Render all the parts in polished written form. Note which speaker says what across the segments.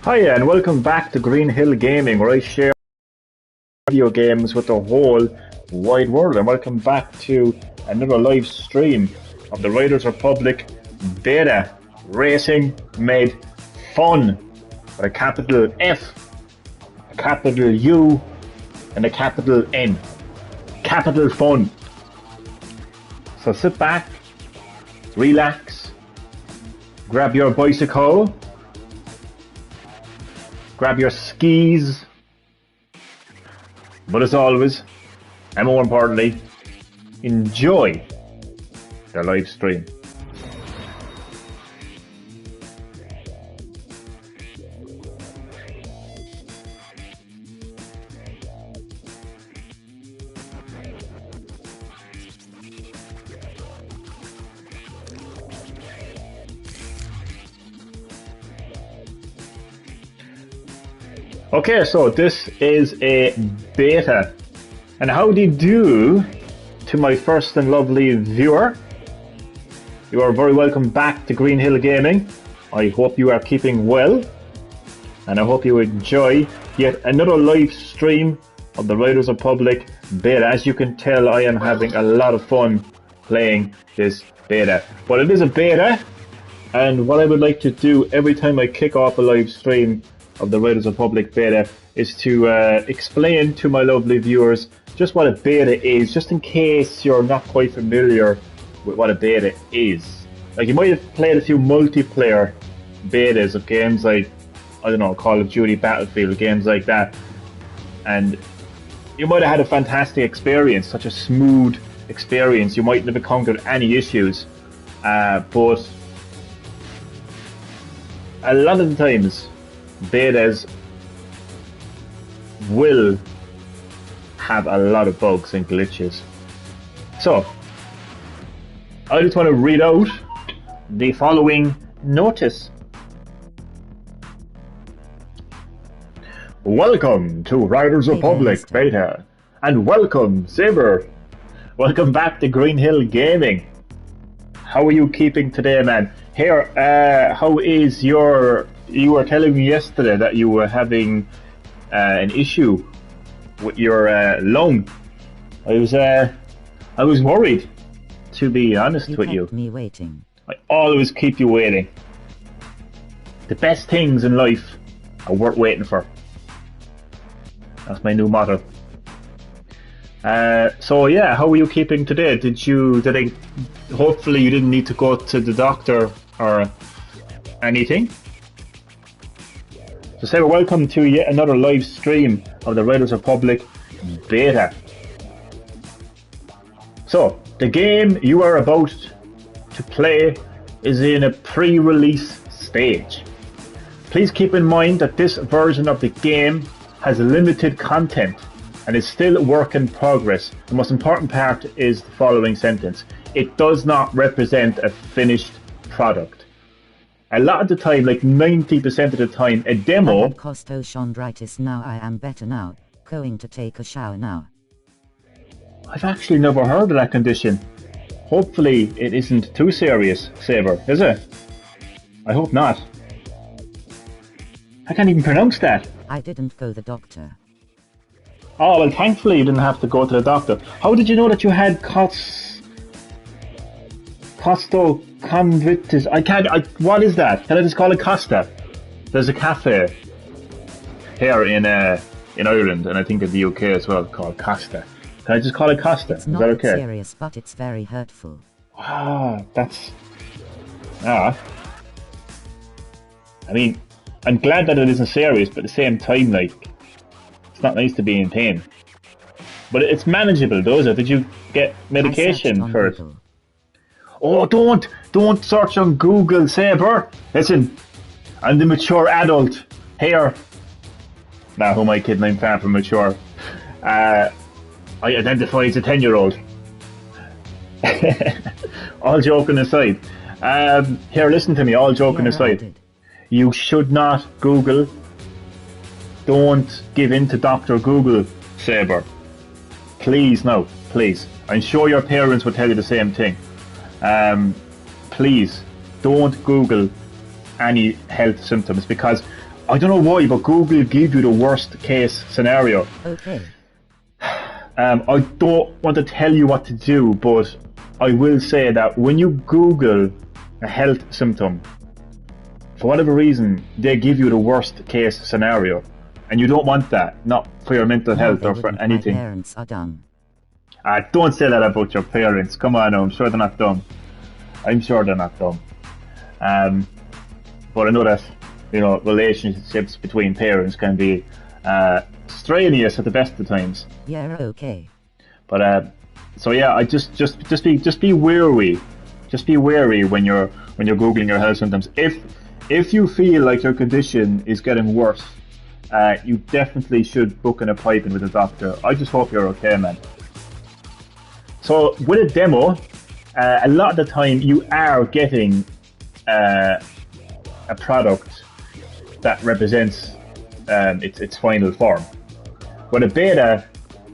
Speaker 1: Hi and welcome back to Green Hill Gaming, where I share video games with the whole wide world. And welcome back to another live stream of the Riders Republic Beta Racing Made Fun, with a capital F, a capital U, and a capital N. Capital Fun. So sit back, relax, grab your bicycle, grab your skis, but as always, and more importantly, enjoy the live stream. Okay, so this is a beta, and how do you do to my first and lovely viewer? You are very welcome back to Green Hill Gaming. I hope you are keeping well, and I hope you enjoy yet another live stream of the Riders Republic beta. As you can tell, I am having a lot of fun playing this beta. But it is a beta, and what I would like to do every time I kick off a live stream of the Riders Republic beta is to explain to my lovely viewers just what a beta is, just in case you're not quite familiar with what a beta is. Like, you might have played a few multiplayer betas of games like, I don't know, Call of Duty, Battlefield, games like that, and you might have had a fantastic experience, such a smooth experience, you mightn't have encountered any issues, but a lot of the times betas will have a lot of bugs and glitches. So I just want to read out the following notice. Welcome to Riders Republic Beta, and welcome Saber. Welcome back to Green Hill Gaming. How are you keeping today, man? Here, how is your... You were telling me yesterday that you were having an issue with your lung. I was worried, to be honest with you.
Speaker 2: Me waiting.
Speaker 1: I always keep you waiting. The best things in life are worth waiting for. That's my new motto. So yeah, how are you keeping today? Hopefully you didn't need to go to the doctor or anything. So say welcome to yet another live stream of the Riders Republic beta. So the game you are about to play is in a pre-release stage. Please keep in mind that this version of the game has limited content and is still a work in progress. The most important part is the following sentence: it does not represent a finished product. A lot of the time, like 90% of the time, a demo...
Speaker 2: I have costochondritis now. I am better now. Going to take a shower now.
Speaker 1: I've actually never heard of that condition. Hopefully it isn't too serious, Saber, is it? I hope not. I can't even pronounce that.
Speaker 2: I didn't go the doctor.
Speaker 1: Oh, well, thankfully you didn't have to go to the doctor. How did you know that you had costochondritis? What is that? Can I just call it Costa? There's a cafe here in Ireland, and I think in the UK as well, called Costa. Can I just call it Costa?
Speaker 2: It's
Speaker 1: is
Speaker 2: not
Speaker 1: that okay?
Speaker 2: serious, but it's very hurtful.
Speaker 1: I mean, I'm glad that it isn't serious, but at the same time, like, it's not nice to be in pain. But it's manageable, does it? Did you get medication for it?
Speaker 2: Google.
Speaker 1: Oh, don't search on Google, Saber. Listen, I'm the mature adult here. Now, who am I kidding? I'm far from mature. I identify as a 10-year-old. All joking aside. Here, listen to me, all joking aside. You should not Google. Don't give in to Dr. Google, Saber. Please, no, please. I'm sure your parents would tell you the same thing. Please, don't Google any health symptoms, because I don't know why, but Google gives you the worst case scenario.
Speaker 2: Okay.
Speaker 1: I don't want to tell you what to do, but I will say that when you Google a health symptom, for whatever reason, they give you the worst case scenario. And you don't want that, not for your mental health or for anything.
Speaker 2: My parents are dumb.
Speaker 1: Don't say that about your parents. Come on, I'm sure they're not dumb. I'm sure they're not dumb. But I know that, relationships between parents can be strenuous at the best of times.
Speaker 2: Yeah, okay.
Speaker 1: But so yeah, I just be wary. Just be wary when you're googling your health symptoms. If you feel like your condition is getting worse, you definitely should book an appointment with a doctor. I just hope you're okay, man. So with a demo, a lot of the time you are getting a product that represents its final form. With a beta,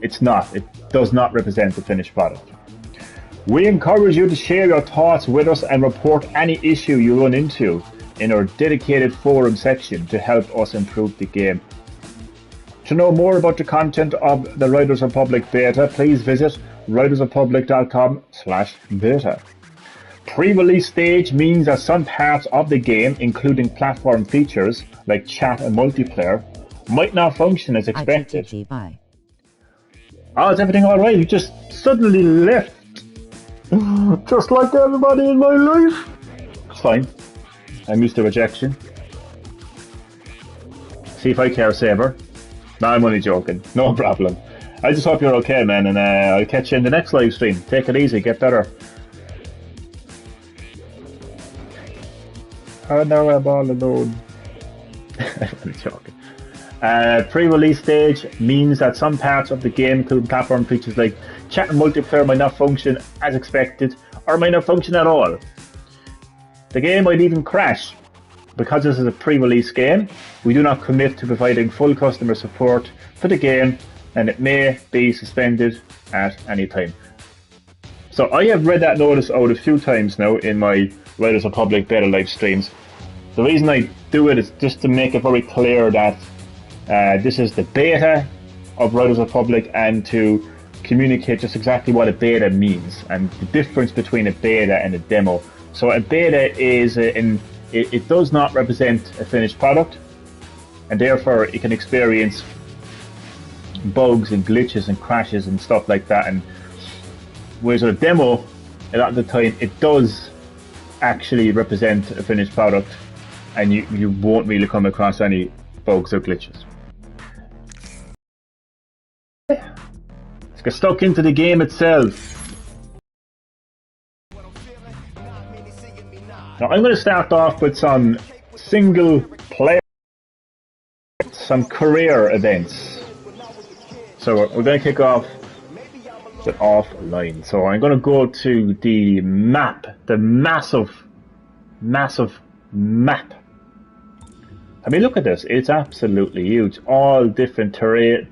Speaker 1: it's not. It does not represent the finished product. We encourage you to share your thoughts with us and report any issue you run into in our dedicated forum section to help us improve the game. To know more about the content of the Riders Republic beta, please visit ridersrepublic.com/beta. Pre-release stage means that some parts of the game, including platform features like chat and multiplayer, might not function as expected. Oh, is everything alright? You just suddenly left. Just like everybody in my life. It's fine. I'm used to rejection. See if I care, Saber. No, I'm only joking. No problem. I just hope you're okay, man, and I'll catch you in the next live stream. Take it easy, get better. Oh no, I'm all alone. I'm only joking. Pre-release stage means that some parts of the game, including platform features like chat and multiplayer, might not function as expected, or might not function at all. The game might even crash. Because this is a pre-release game, we do not commit to providing full customer support for the game, and it may be suspended at any time. So I have read that notice out a few times now in my Riders Republic beta live streams. The reason I do it is just to make it very clear that this is the beta of Riders Republic, and to communicate just exactly what a beta means and the difference between a beta and a demo. So a beta is it does not represent a finished product, and therefore it can experience bugs and glitches and crashes and stuff like that. And whereas a demo, a lot of the time, it does actually represent a finished product, and you won't really come across any bugs or glitches. Let's get stuck into the game itself. Now I'm going to start off with some single player, some career events. So we're going to kick off with offline. So I'm going to go to the map, the massive map. I mean, look at this. It's absolutely huge. All different terrain,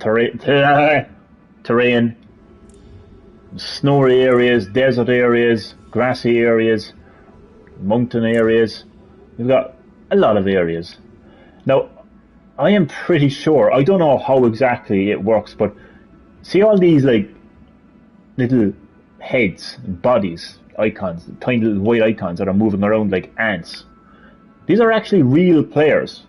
Speaker 1: snowy areas, desert areas, grassy areas, mountain areas. We've got a lot of areas. Now, I am pretty sure, I don't know how exactly it works, but see all these like little heads, bodies, icons, tiny little white icons that are moving around like ants. These are actually real players.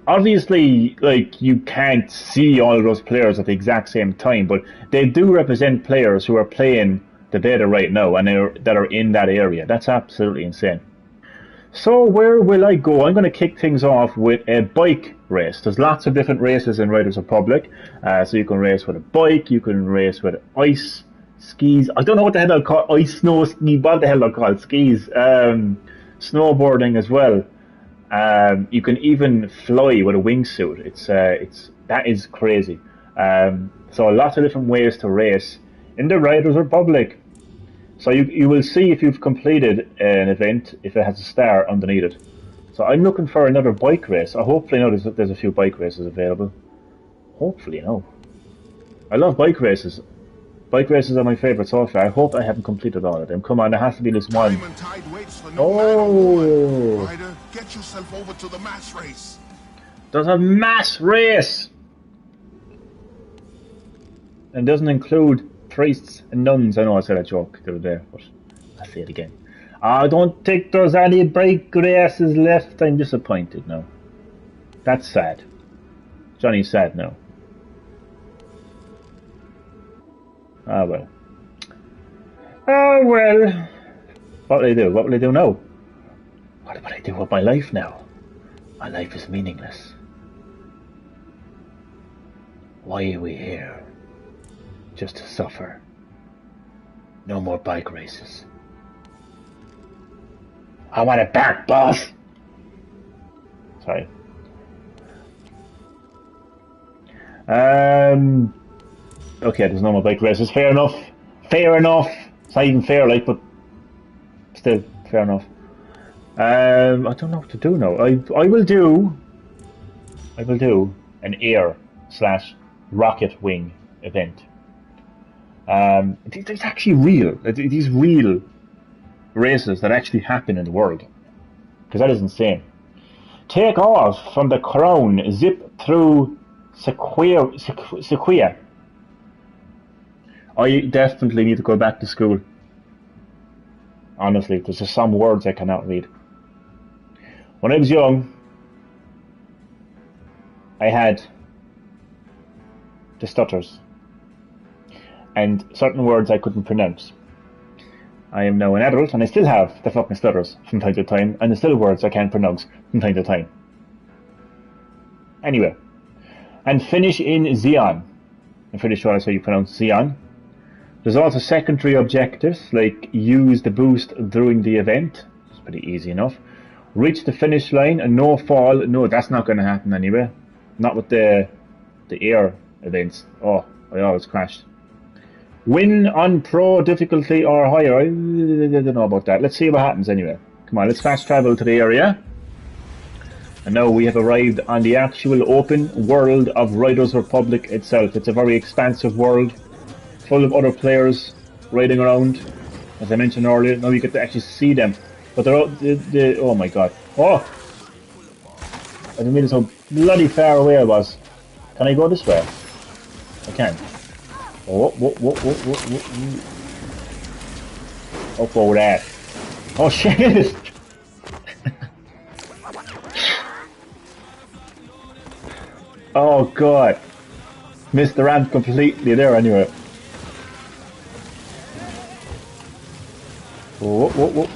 Speaker 1: Obviously, like, you can't see all of those players at the exact same time, but they do represent players who are playing the beta right now and that are in that area. That's absolutely insane. So where will I go? I'm going to kick things off with a bike race. There's lots of different races in Riders Republic. So you can race with a bike, you can race with ice, skis. I don't know what the hell they'll call ice, snow, ski. What the hell they'll call skis? Snowboarding as well. You can even fly with a wingsuit. That is crazy. So lots of different ways to race in the Riders Republic. So you will see if you've completed an event if it has a star underneath it. So I'm looking for another bike race. I hopefully know there's a few bike races available. Hopefully, no. I love bike races. Bike races are my favourite so far. I hope I haven't completed all of them. Come on, there has to be this one. Oh!
Speaker 3: yourself over to the mass race.
Speaker 1: There's a mass race! And doesn't include priests and nuns. I know I said a joke the other day, but I'll say it again. I don't think there's any bike races left. I'm disappointed now. That's sad. Johnny's sad now. Ah well. Oh well. What will I do? What will I do now? What will I do with my life now? My life is meaningless. Why are we here? Just to suffer. No more bike races. I want it back, boss! Sorry. Okay, there's no more bike races. Fair enough. Fair enough. It's not even fair, like, but still, fair enough. I don't know what to do now. I will do an air/rocket wing event. It's actually real. These real races that actually happen in the world. Because that is insane. Take off from the crown, zip through Sequoia. I definitely need to go back to school. Honestly, there's just some words I cannot read. When I was young, I had the stutters. And certain words I couldn't pronounce. I am now an adult and I still have the fucking stutters from time to time, and there's still words I can't pronounce from time to time. Anyway, and finish in Xi'an. I'm pretty sure that's how you pronounce Xi'an. There's also secondary objectives, like use the boost during the event. It's pretty easy enough. Reach the finish line and no fall. No, that's not going to happen anyway. Not with the air events. Oh, I always crashed. Win on pro difficulty or higher. I don't know about that. Let's see what happens anyway. Come on, let's fast travel to the area. And now we have arrived on the actual open world of Riders Republic itself. It's a very expansive world, full of other players riding around. As I mentioned earlier, now you get to actually see them. But they're all, oh my god. Oh! I didn't realize how bloody far away I was. Can I go this way? I can. Oh, oh, for that. Oh shit! Oh god. Missed the ramp completely there anyway. Whoa.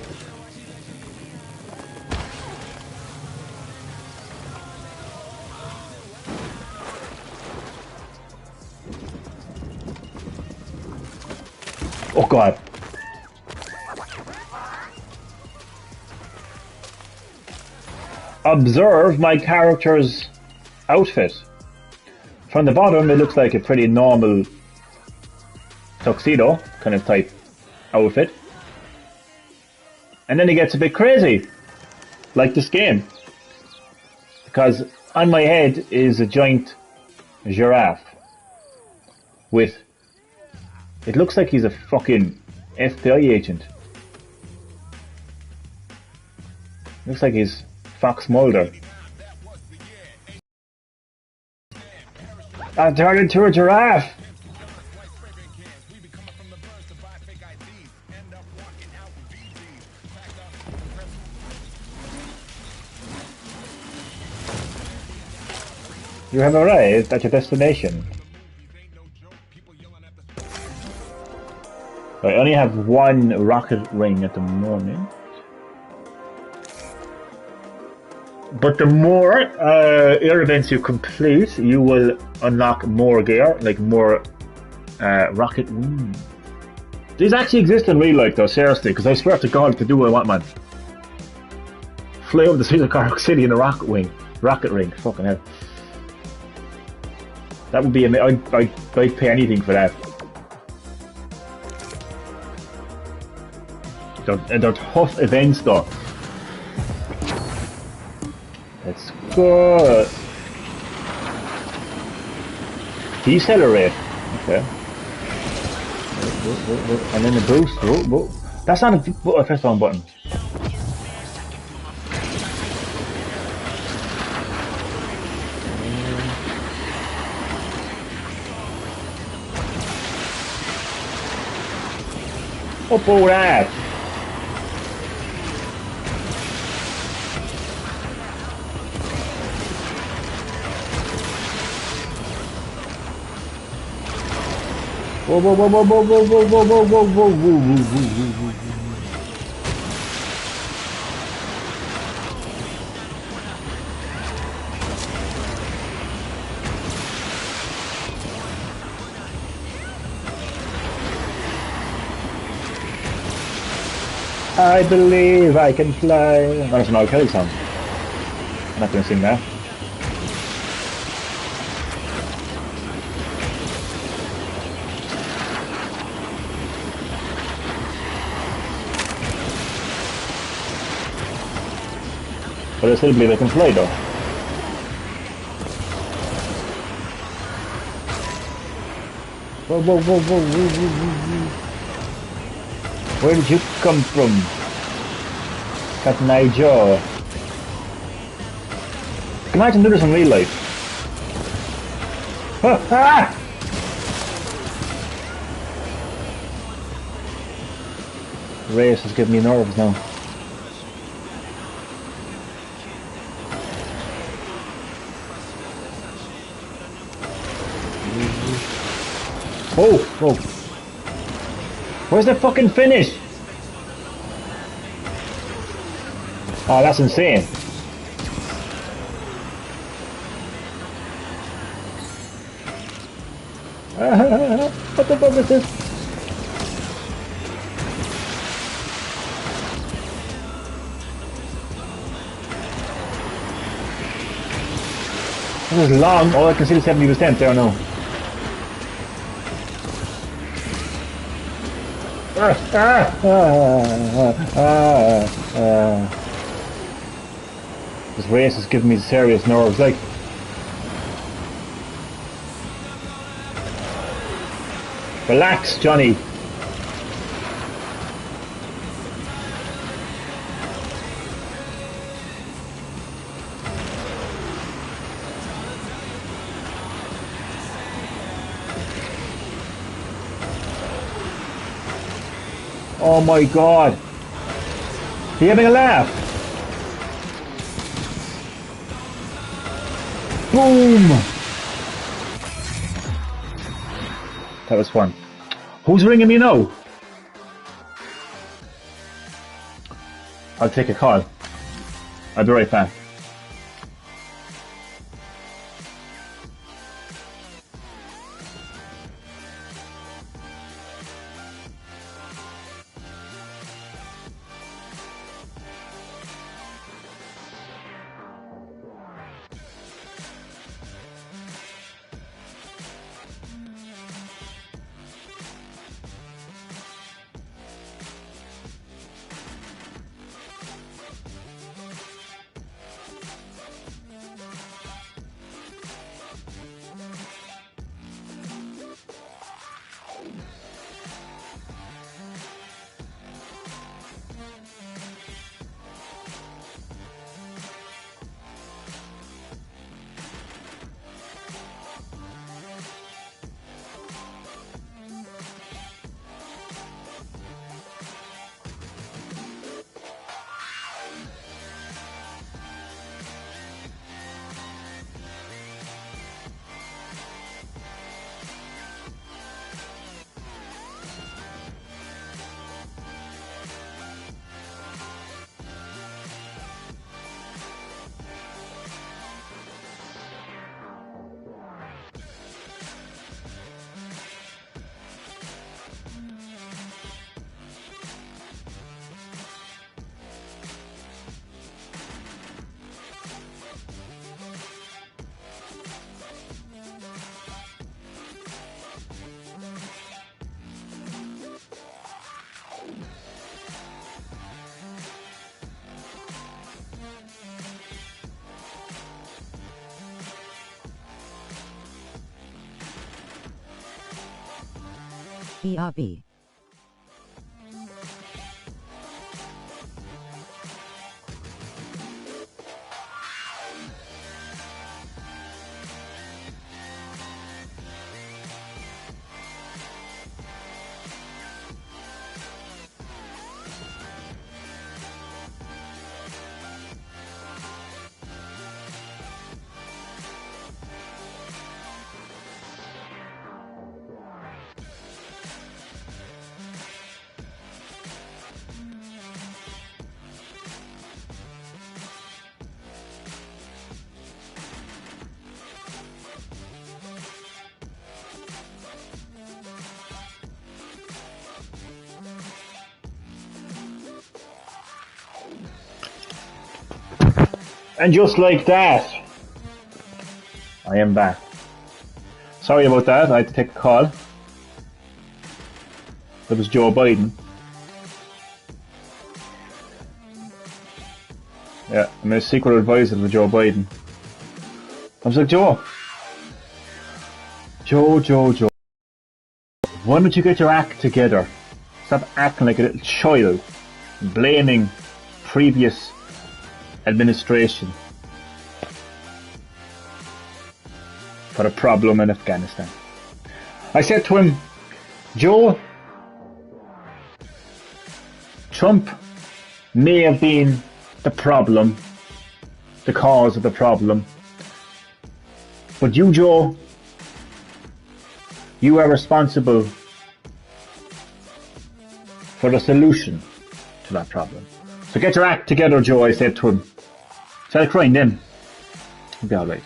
Speaker 1: Oh god. Observe my character's outfit. From the bottom it looks like a pretty normal tuxedo kind of type outfit. And then it gets a bit crazy. Like this game. Because on my head is a giant giraffe. With... It looks like he's a fucking FBI agent. Looks like he's Fox Mulder. I turned into a giraffe! You have arrived at your destination. I only have one rocket ring at the moment. But the more air events you complete, you will unlock more gear, like more rocket. These actually exist in real life though, seriously, because I swear to God to do what I want, man. Fly over the streets of Cork City in a rocket ring, fucking hell. That would be amazing. I'd pay anything for that. They're tough events though. Let's go. Decelerate. Okay. And then the boost. That's not a... I pressed the wrong button. Up all that! Whoa, whoa, whoa, whoa, whoa, whoa, whoa, whoa, whoa, whoa, whoa, whoa, whoa, whoa, whoa. I believe I can fly. That's an R. Kelly song. I'm not going to sing that. But I still believe I can fly though. Whoa, whoa, whoa, whoa, whoa, whoa, whoa. Where did you come from? Captain Eye Joe. Can I do this in real life? Ah! Ah! Race is giving me nerves now. Oh! Oh! Where's the fucking finish? Oh, that's insane. What the fuck is this? This is long. Oh, I can see the 70% there now. This race is giving me serious nerves, like. Relax, Johnny. Oh my god. Are you having a laugh? Boom! That was fun. Who's ringing me now? I'll take a call. I'll be right back.
Speaker 2: BRB.
Speaker 1: And just like that, I am back. Sorry about that, I had to take a call. That was Joe Biden. Yeah, I'm a secret advisor to Joe Biden. I was like, Joe, why don't you get your act together? Stop acting like a little child, blaming previous administration for the problem in Afghanistan. I said to him, Joe, Trump may have been the problem, the cause of the problem, but you, Joe, you are responsible for the solution to that problem. So get your act together, Joe, I said to him. Started crying then. He'll be alright.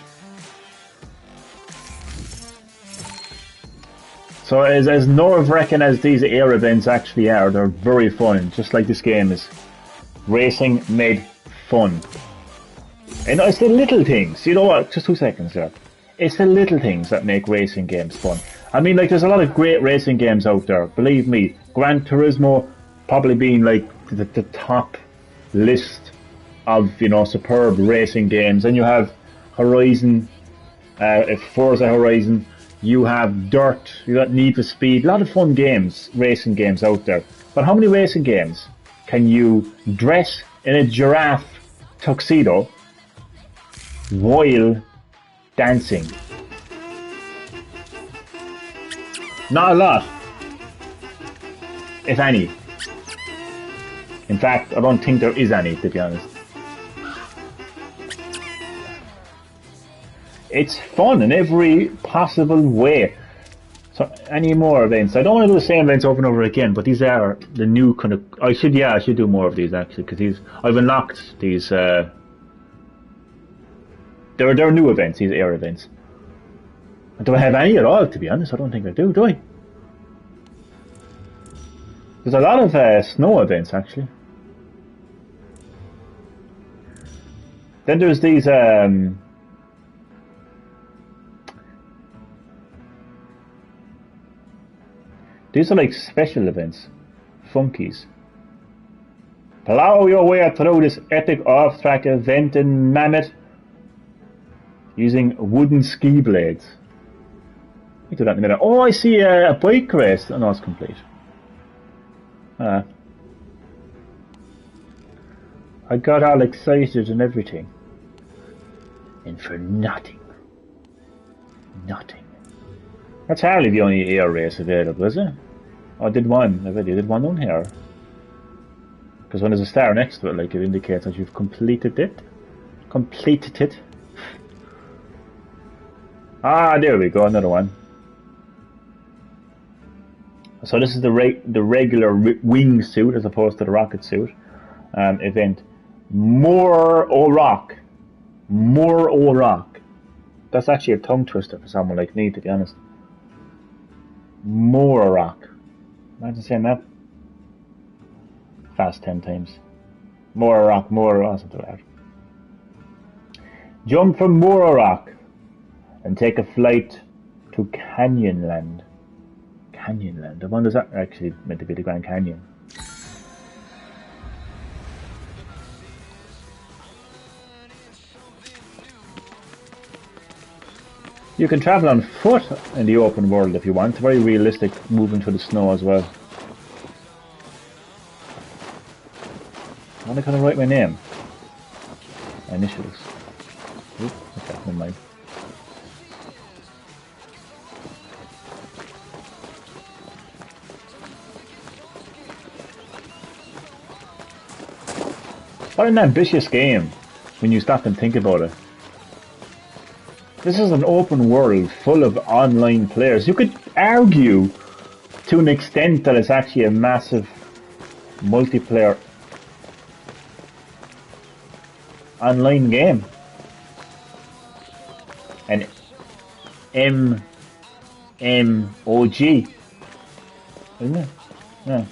Speaker 1: So as nerve-wracking as these air events actually are, they're very fun, just like this game is. Racing made fun. And it's the little things, you know what, just 2 seconds there. It's the little things that make racing games fun. I mean, like, there's a lot of great racing games out there, believe me. Gran Turismo probably being like the top list of, you know, superb racing games. And you have Horizon, Forza Horizon, you have Dirt, you got Need for Speed, a lot of fun games, racing games out there. But how many racing games can you dress in a giraffe tuxedo while dancing? Not a lot, if any. In fact, I don't think there is any, to be honest. It's fun in every possible way. So, any more events? I don't want to do the same events over and over again, but these are the new kind of... I should do more of these, actually, because I've unlocked these... They're new events, these air events. Do I have any at all, to be honest? I don't think I do I? There's a lot of snow events, actually. Then there's these... These are like special events. Funkies. Plow your way through this epic off-track event in Mammoth using wooden ski blades. We do that in a minute. Oh, I see a bike race. Oh, no, it's complete. I got all excited and everything. And for nothing. Nothing. That's hardly the only air race available, is it? Oh, I did one. I already did one on here. Because when there's a star next to it, like, it indicates that you've completed it. Completed it. Ah, there we go, another one. So this is the regular wingsuit as opposed to the rocket suit event. More O'Rock. More O'Rock. That's actually a tongue twister for someone like me, to be honest. More O'Rock. Imagine saying that fast 10 times. More O'Rock, more O'Rock, something like that. Jump from More O'Rock and take a flight to Canyonland. Canyonland. I wonder is that actually meant to be the Grand Canyon? You can travel on foot in the open world if you want. Very realistic, moving through the snow as well. I want to kind of write my name. My initials. Oop, okay, never mind. What an ambitious game when you stop and think about it. This is an open world full of online players. You could argue to an extent that it's actually a massive multiplayer online game. An MMOG, isn't it? Yeah.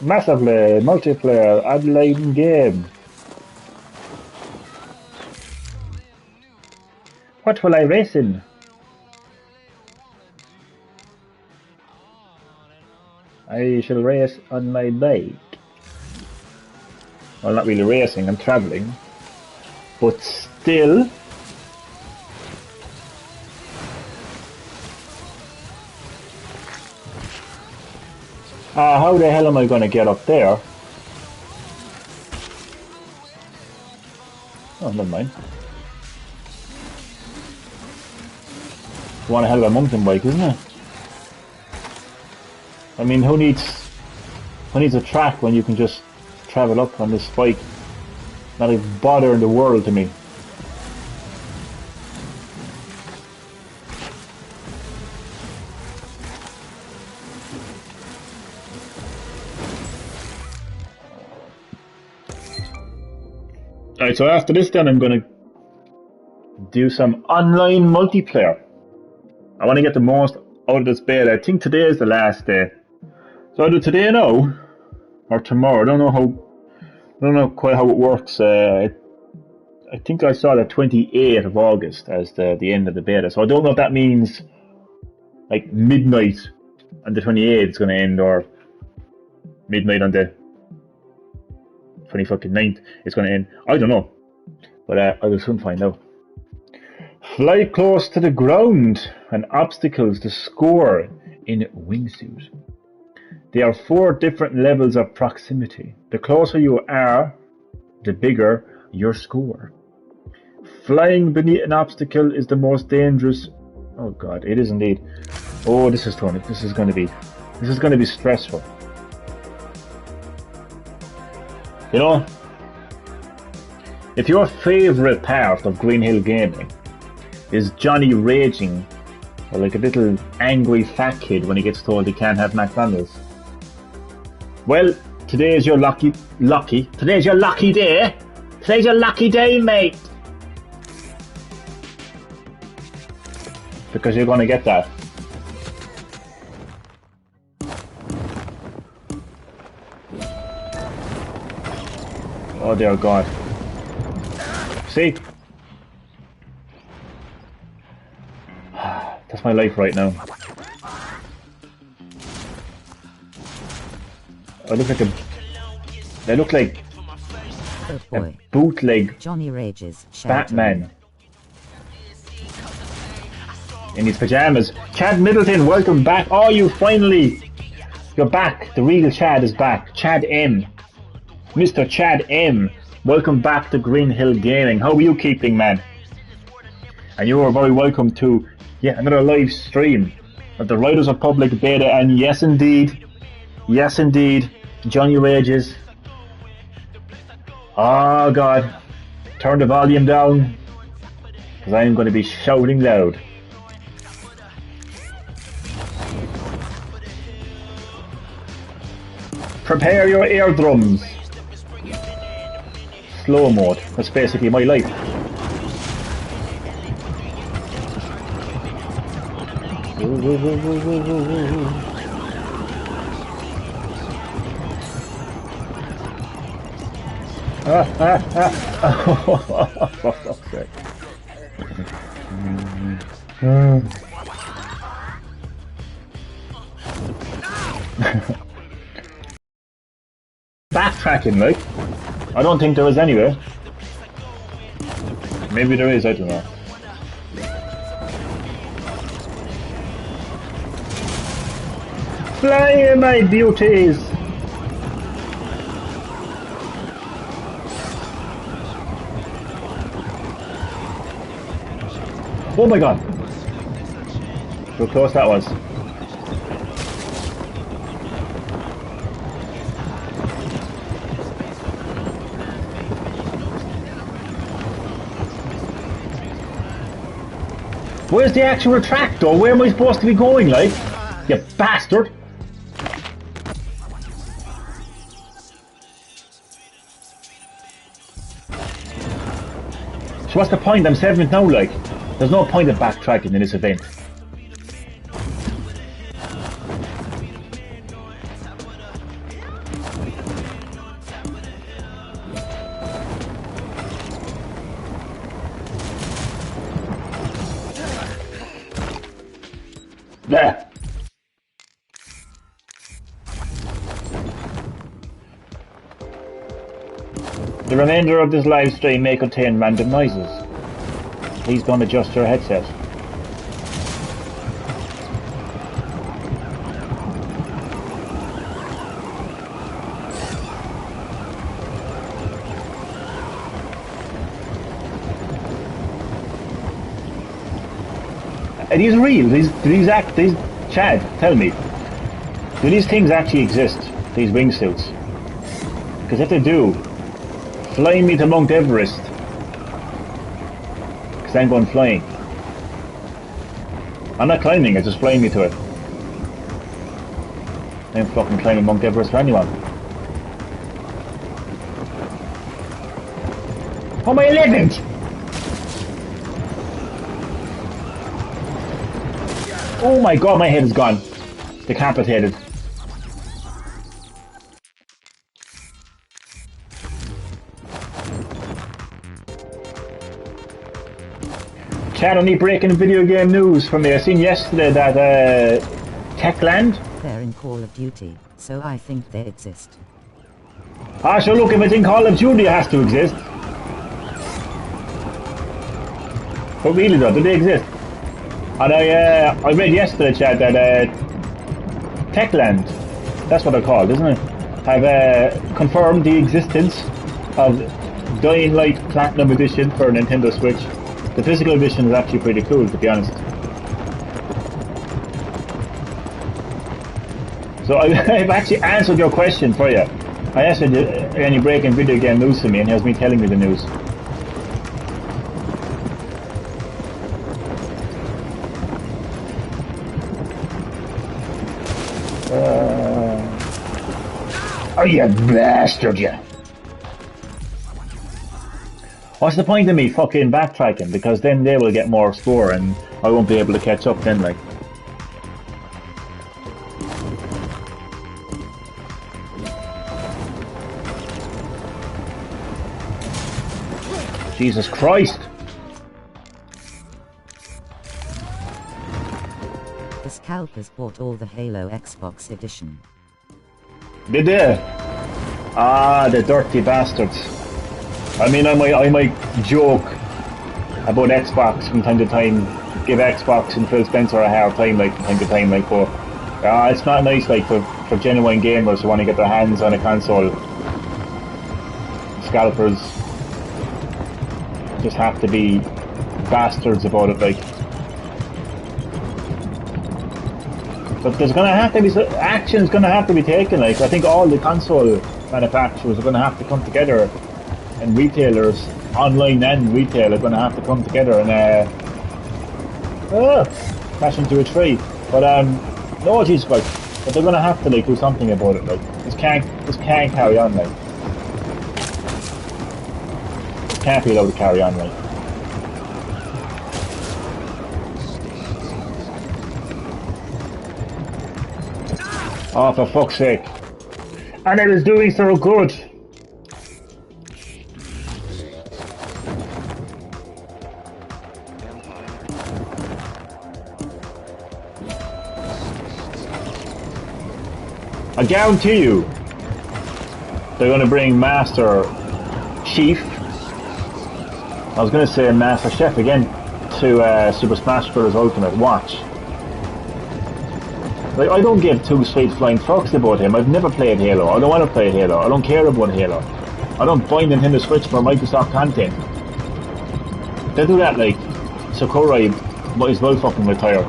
Speaker 1: Massively multiplayer online game. What will I race in? I shall race on my bike. Well, not really racing, I'm travelling. But still... how the hell am I going to get up there? Oh, never mind. One hell of a mountain bike, isn't it? I mean, who needs a track when you can just travel up on this bike? Not a bother in the world to me. Alright, so after this then I'm going to do some online multiplayer. I want to get the most out of this beta. I think today is the last day. So either today now or tomorrow. I don't know quite how it works. I think I saw the 28th of August as the end of the beta. So I don't know if that means like midnight on the 28th it's going to end, or midnight on the 29th it's going to end. I don't know, but I will soon find out. Fly close to the ground and obstacles to score in wingsuit. There are 4 different levels of proximity. The closer you are, the bigger your score. Flying beneath an obstacle is the most dangerous. Oh god, it is indeed. Oh, this is going to be stressful. You know, if your favourite part of Green Hill Gaming is Johnny raging like a little angry fat kid when he gets told he can't have McDonald's, well, today is your lucky day. Today's your lucky day, mate. Because you're gonna get that. Oh dear God. See? That's my life right now. They look like a bootleg
Speaker 2: Johnny Rages
Speaker 1: Batman in his pajamas. Chad Middleton, welcome back. Oh, you're back. The real Chad is back. Chad M. Mr. Chad M. Welcome back to Green Hill Gaming. How are you keeping, man? And you are very welcome to another live stream of the Riders Republic beta. And yes indeed, Johnny Rages. Oh god, turn the volume down, because I'm going to be shouting loud. Prepare your eardrums. Slow mode, that's basically my life. For fuck's sake. Backtracking, like? I don't think there is anywhere. Maybe there is, I don't know. Fly, my beauties! Oh my god! How close that was. Where's the actual track though? Where am I supposed to be going, like? You bastard! So what's the point? I'm 7th now, like. There's no point in backtracking in this event. There. The remainder of this live stream may contain random noises. Please don't adjust your headset. Are these real? These Chad, tell me. Do these things actually exist? These wingsuits? Because if they do, fly me to Mount Everest. Because I'm going flying. I'm not climbing, it's just flying me to it. I'm fucking climbing Mount Everest for anyone. Oh, my 11th! Oh my god, my head is gone. Decapitated. Chad, only breaking video game news for me. I seen yesterday that Techland.
Speaker 2: They're in Call of Duty, so I think they exist.
Speaker 1: Ah, sure, look, if it's in Call of Duty, it has to exist. But really though, do they exist? And I read yesterday, Chad, that Techland, that's what they're called, isn't it? Have confirmed the existence of Dying Light Platinum Edition for Nintendo Switch. The physical edition is actually pretty cool, to be honest. So I've actually answered your question for you. I asked you any breaking video game news to me, and here's me telling you the news. Oh, you bastard, you! What's the point of me fucking backtracking? Because then they will get more score and I won't be able to catch up then, like. Jesus Christ!
Speaker 2: The scalpers bought all the Halo Xbox edition.
Speaker 1: Did they? Ah, the dirty bastards. I mean, I might joke about Xbox from time to time, give Xbox and Phil Spencer a hard time, like, from time to time, like, but it's not nice, like, for genuine gamers who want to get their hands on a console. Scalpers just have to be bastards about it, like. But there's gonna have to be action's gonna have to be taken. Like, I think all the console manufacturers are gonna have to come together, and retailers, online and retail, are gonna have to come together and crash into a tree. But no, Jesus, like, but they're gonna have to like do something about it. Like, this can't carry on. Like, this can't be allowed to carry on. Like. Oh, for fuck's sake. And it was doing so good. I guarantee you, they're going to bring Master Chief, I was going to say Master Chef again, to Super Smash Bros. Ultimate. Watch. Like, I don't give two straight flying fucks about him. I've never played Halo. I don't want to play Halo. I don't care about Halo. I don't buy Nintendo Switch for Microsoft content. They do that, like, Sakurai might as well fucking retire.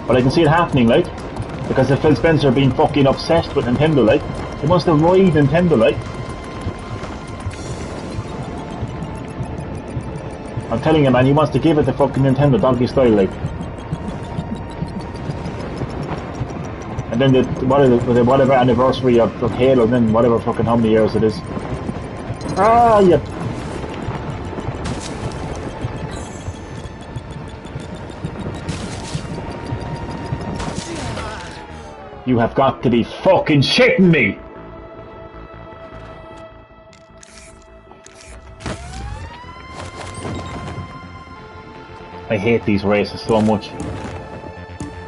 Speaker 1: But I can see it happening, like, because of Phil Spencer being fucking obsessed with Nintendo, like. He wants to ride Nintendo, like. I'm telling you, man, he wants to give it the fucking Nintendo donkey style, like. And then whatever anniversary of Halo, then whatever fucking how many years it is. Ah, yeah. You have got to be fucking shitting me! I hate these races so much.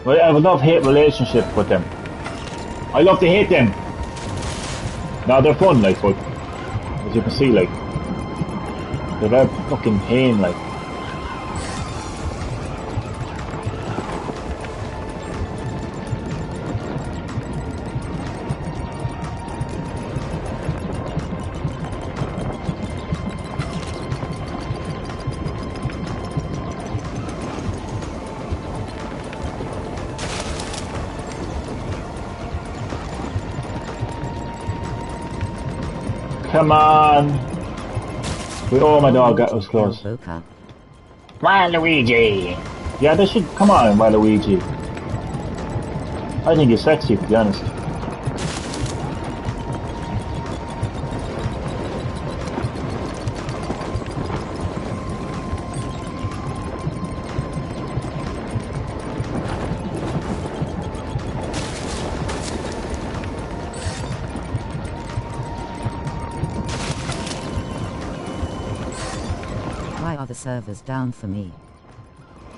Speaker 1: Well, I have a love-hate relationship with them. I love to hate them. Now they're fun, like, but as you can see, like, they're very fucking pain, like. Come on! Oh, my dog, that was close. Waluigi! Yeah, they should. Come on, Waluigi. I think he's sexy, to be honest.
Speaker 2: Why are the servers down for me?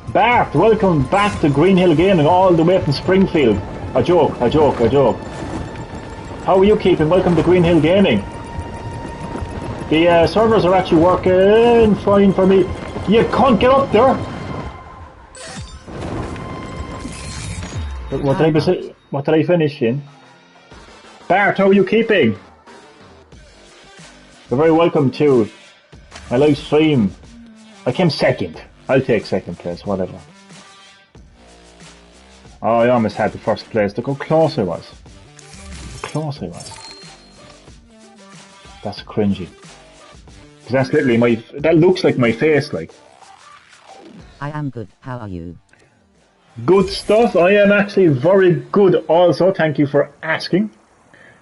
Speaker 1: Bart, welcome back to Green Hill Gaming, all the way from Springfield. A joke, a joke, a joke. How are you keeping? Welcome to Green Hill Gaming. The servers are actually working fine for me. You can't get up there! What did I finish in? Bart, how are you keeping? You're very welcome to my live stream. I came second. I'll take second place, whatever. Oh, I almost had the first place. Look how close I was. How close I was. That's cringy. Because that's literally my... That looks like my face, like.
Speaker 2: I am good. How are you?
Speaker 1: Good stuff. I am actually very good also. Thank you for asking.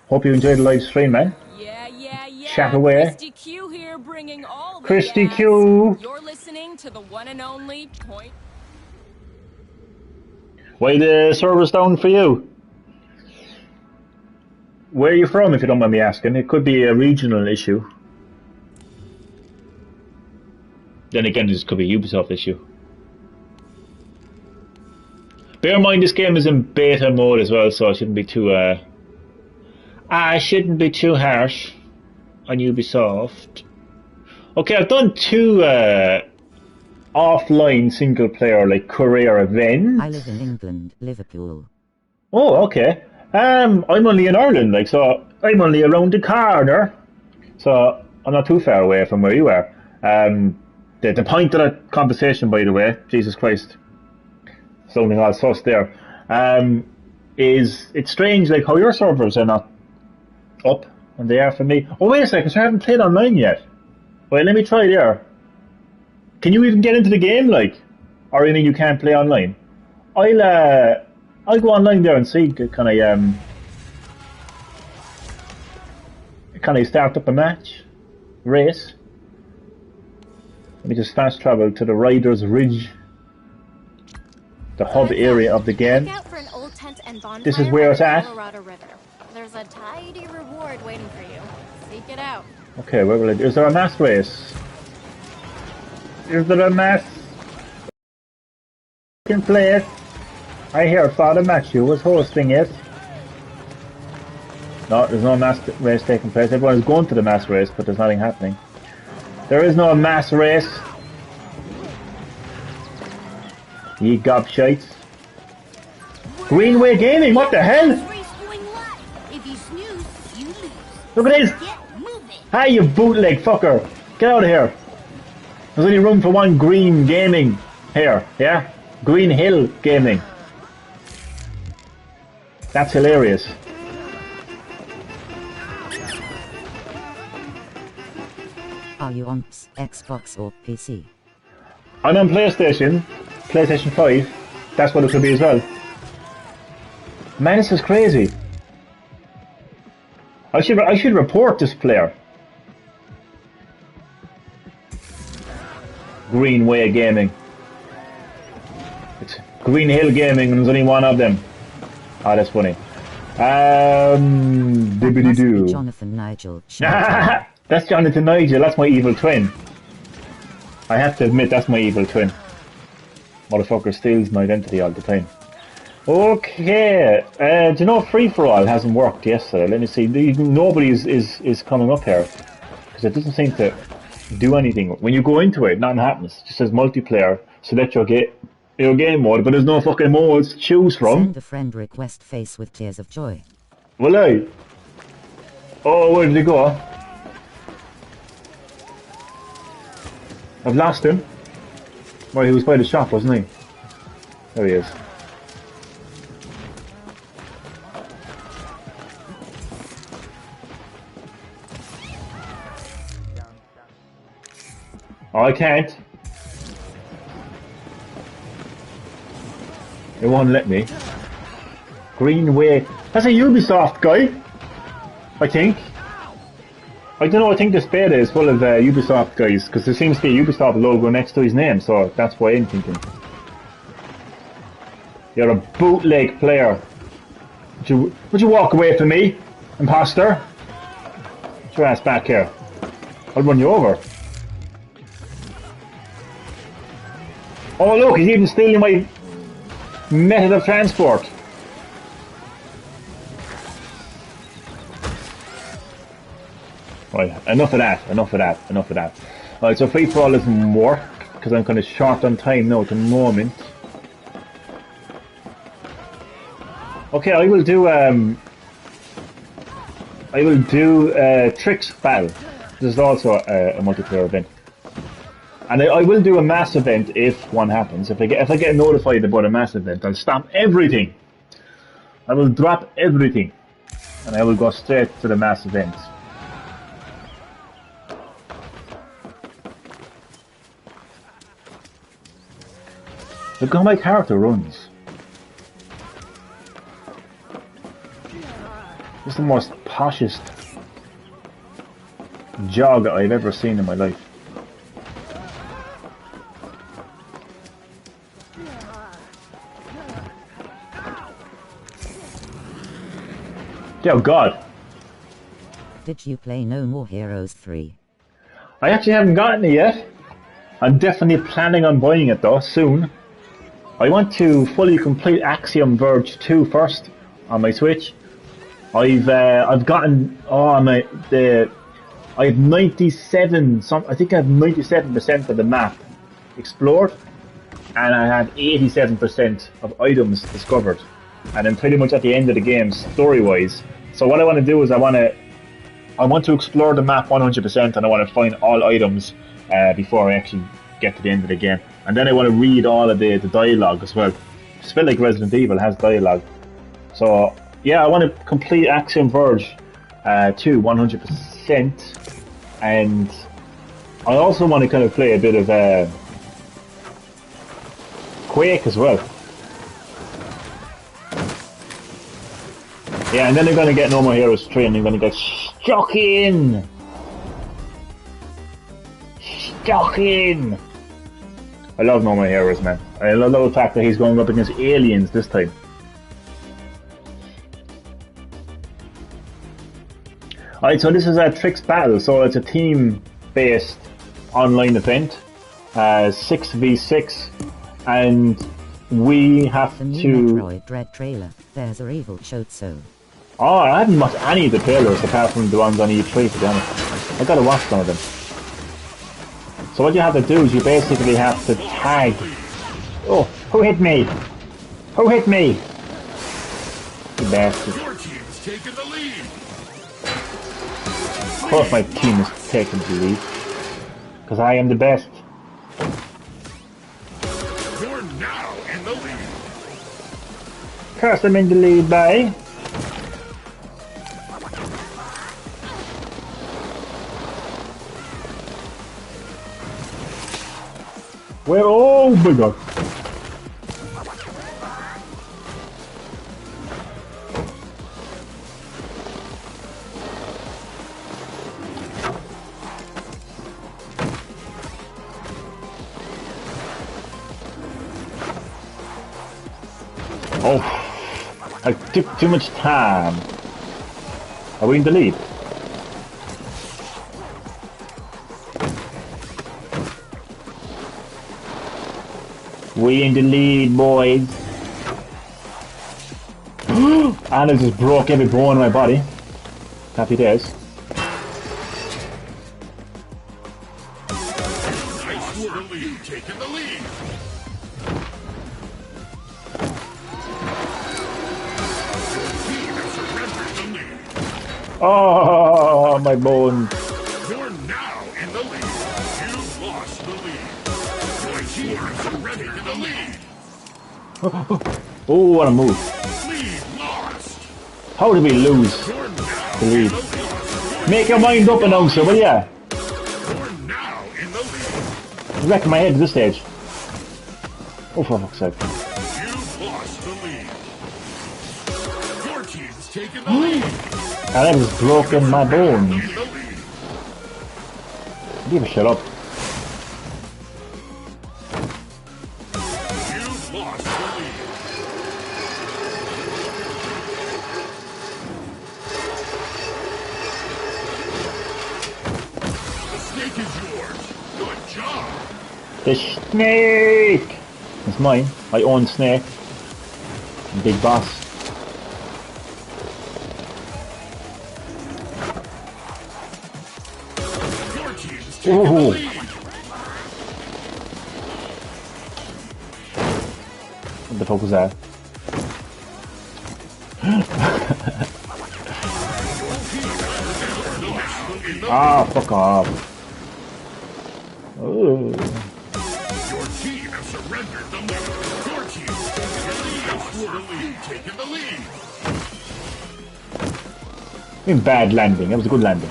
Speaker 1: Hope you enjoyed the live stream, man.
Speaker 4: Yeah.
Speaker 1: Chat away.
Speaker 4: Christy Q here, bringing all the
Speaker 1: Christy
Speaker 4: gas.
Speaker 1: Q.
Speaker 4: You're listening to the one and only Point.
Speaker 1: Why the server's down for you? Where are you from, if you don't mind me asking? It could be a regional issue. Then again, this could be a Ubisoft issue. Bear in mind, this game is in beta mode as well, so I shouldn't be too harsh on Ubisoft. Okay, I've done 2 offline single player like career events.
Speaker 2: I live in England, Liverpool.
Speaker 1: Oh, okay. I'm only in Ireland, like, so I'm only around the corner, so I'm not too far away from where you are. The point of that conversation, by the way, Jesus Christ, sounding all sus there, is it's strange, like, how your servers are not up and they are for me. Oh, wait a second, so I haven't played online yet. Wait, let me try there. Can you even get into the game, like? Or you mean you can't play online? I'll go online there and see. Can I start up a match? Race? Let me just fast travel to the Riders Ridge, the hub area of the game.
Speaker 5: Look out for an old tent and bonfire.
Speaker 1: This is where it's at.
Speaker 5: Colorado River. There's a tidy reward waiting for you. Seek it out.
Speaker 1: Okay, where will I... Is there a mass race? Is there a mass... Can play it? I hear Father Matthew was hosting it. No, there's no mass race taking place. Everyone is going to the mass race, but there's nothing happening. There is no mass race. Ye gobshites. Greenway Gaming, what the hell? Look at this! Hi, you bootleg fucker! Get out of here! There's only room for one Green Gaming here, yeah? Green Hill Gaming. That's hilarious.
Speaker 2: Are you on Xbox or PC?
Speaker 1: I'm on PlayStation 5. That's what it could be as well. Man, this is crazy. I should report this player. Greenway Gaming. It's Green Hill Gaming and there's only one of them. Ah, that's funny. Dibbity-doo.
Speaker 2: Jonathan Nigel.
Speaker 1: That's Jonathan Nigel, that's my evil twin. I have to admit, that's my evil twin. Motherfucker steals my identity all the time. Okay, do you know free-for-all hasn't worked yesterday? Let me see. Nobody is coming up here. Because it doesn't seem to do anything. When you go into it, nothing happens. It just says multiplayer, select your game mode, but there's no fucking modes to choose from.
Speaker 2: Send a friend request face with tears of joy.
Speaker 1: Will I? Oh, where did he go? I've lost him. Well, he was by the shop, wasn't he? There he is. Oh, I can't. It won't let me. Greenway. That's a Ubisoft guy. I think. I don't know, I think this beta is full of Ubisoft guys, because there seems to be a Ubisoft logo next to his name, so that's why I'm thinking. You're a bootleg player. Would you walk away from me, imposter? Get your ass back here. I'll run you over. Oh look, he's even stealing my method of transport. Right, enough of that. Right, so free for all doesn't work, because I'm kind of short on time now at the moment. Okay, I will do Tricks Battle. This is also a multiplayer event. And I will do a mass event if one happens. If I get notified about a mass event, I'll stop everything. I will drop everything. And I will go straight to the mass event. Look how my character runs. This is the most poshest jog I've ever seen in my life. Oh God!
Speaker 2: Did you play No More Heroes 3?
Speaker 1: I actually haven't gotten it yet. I'm definitely planning on buying it though, soon. I want to fully complete Axiom Verge 2 first on my Switch. I've gotten I have 97 I think I have 97% of the map explored, and I have 87% of items discovered, and I'm pretty much at the end of the game story wise. So what I want to do is I want to explore the map 100%, and I want to find all items before I actually get to the end of the game. And then I want to read all of the dialogue as well. It's a bit like Resident Evil has dialogue. So yeah, I want to complete Axiom Verge 2 100%, and I also want to kind of play a bit of Quake as well. Yeah, and then they're going to get No More Heroes 3 and they're going to get stuck in. I love No More Heroes, man. I love the fact that he's going up against aliens this time. Alright, so this is a Tricks Battle, so it's a team-based online event, 6v6, and we have
Speaker 2: The new
Speaker 1: to...
Speaker 2: Metroid Dread trailer, there's a evil showed so.
Speaker 1: Oh, I haven't watched any of the trailers apart from the ones on E3, to be honest. I gotta watch some of them. So what you have to do is you basically have to tag... Oh, who hit me? Who hit me? You bastard.
Speaker 3: Your team's taking the lead.
Speaker 1: Of course my team is taking the lead. Because I am the best.
Speaker 3: You're now in the lead.
Speaker 1: Of course I'm in the lead, bye. Where? Oh my god. Oh, I took too much time. Are we in the lead? We in the lead, boys. And I just broke every bone in my body. Happy days.
Speaker 3: Nice work, lead, taking the lead. Team has surrendered the lead.
Speaker 1: Oh, my bones.
Speaker 3: You're now in the lead. You've lost the lead. My team has surrendered the lead.
Speaker 1: Oh, what a move.
Speaker 3: Lead lost.
Speaker 1: How did we lose
Speaker 3: You're now
Speaker 1: the
Speaker 3: in
Speaker 1: lead?
Speaker 3: the lead.
Speaker 1: Make your mind up, announcer, will ya?
Speaker 3: You're now in the lead.
Speaker 1: I'm wrecking my head at this stage. Oh, for fuck's sake.
Speaker 3: You've lost the lead. Your team's taken the lead.
Speaker 1: And I just broken my bones.
Speaker 3: In the lead.
Speaker 1: Give a shut up.
Speaker 3: You've lost the lead. The snake is yours. Good job.
Speaker 1: The snake! It's mine. I own snake. Big boss.
Speaker 3: Your team's taken the
Speaker 1: Ooh.
Speaker 3: lead.
Speaker 1: What the fuck was that? Ah, fuck off. Ooh.
Speaker 3: Your team has surrendered the lead. Your team's taken the lead. Taking the lead.
Speaker 1: I mean, bad landing. That was a good landing.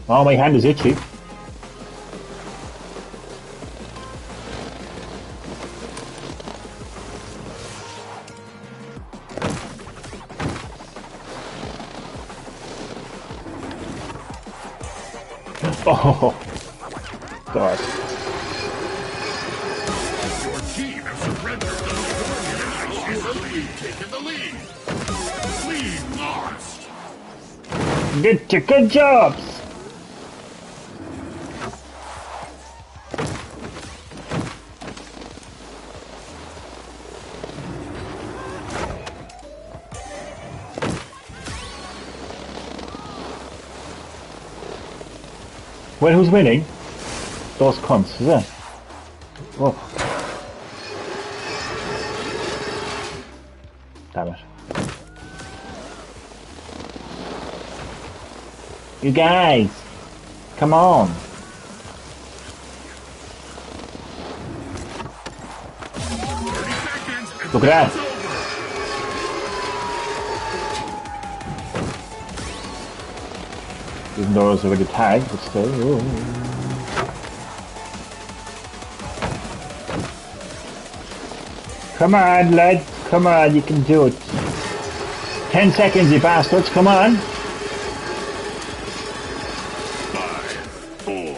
Speaker 1: Oh, my hand is itchy. Oh, God.
Speaker 3: Your team has surrendered the lead. You're now in the lead. Taking the lead. Lead lost.
Speaker 1: Get your good jobs. Well, who's winning? Those cunts, is it? Oh. Damn it. You guys! Come on! Look at that! Even though I was already tagged, but still. Ooh. Come on, lad. Come on, you can do it. 10 seconds, you bastards. Come on.
Speaker 3: 5, 4,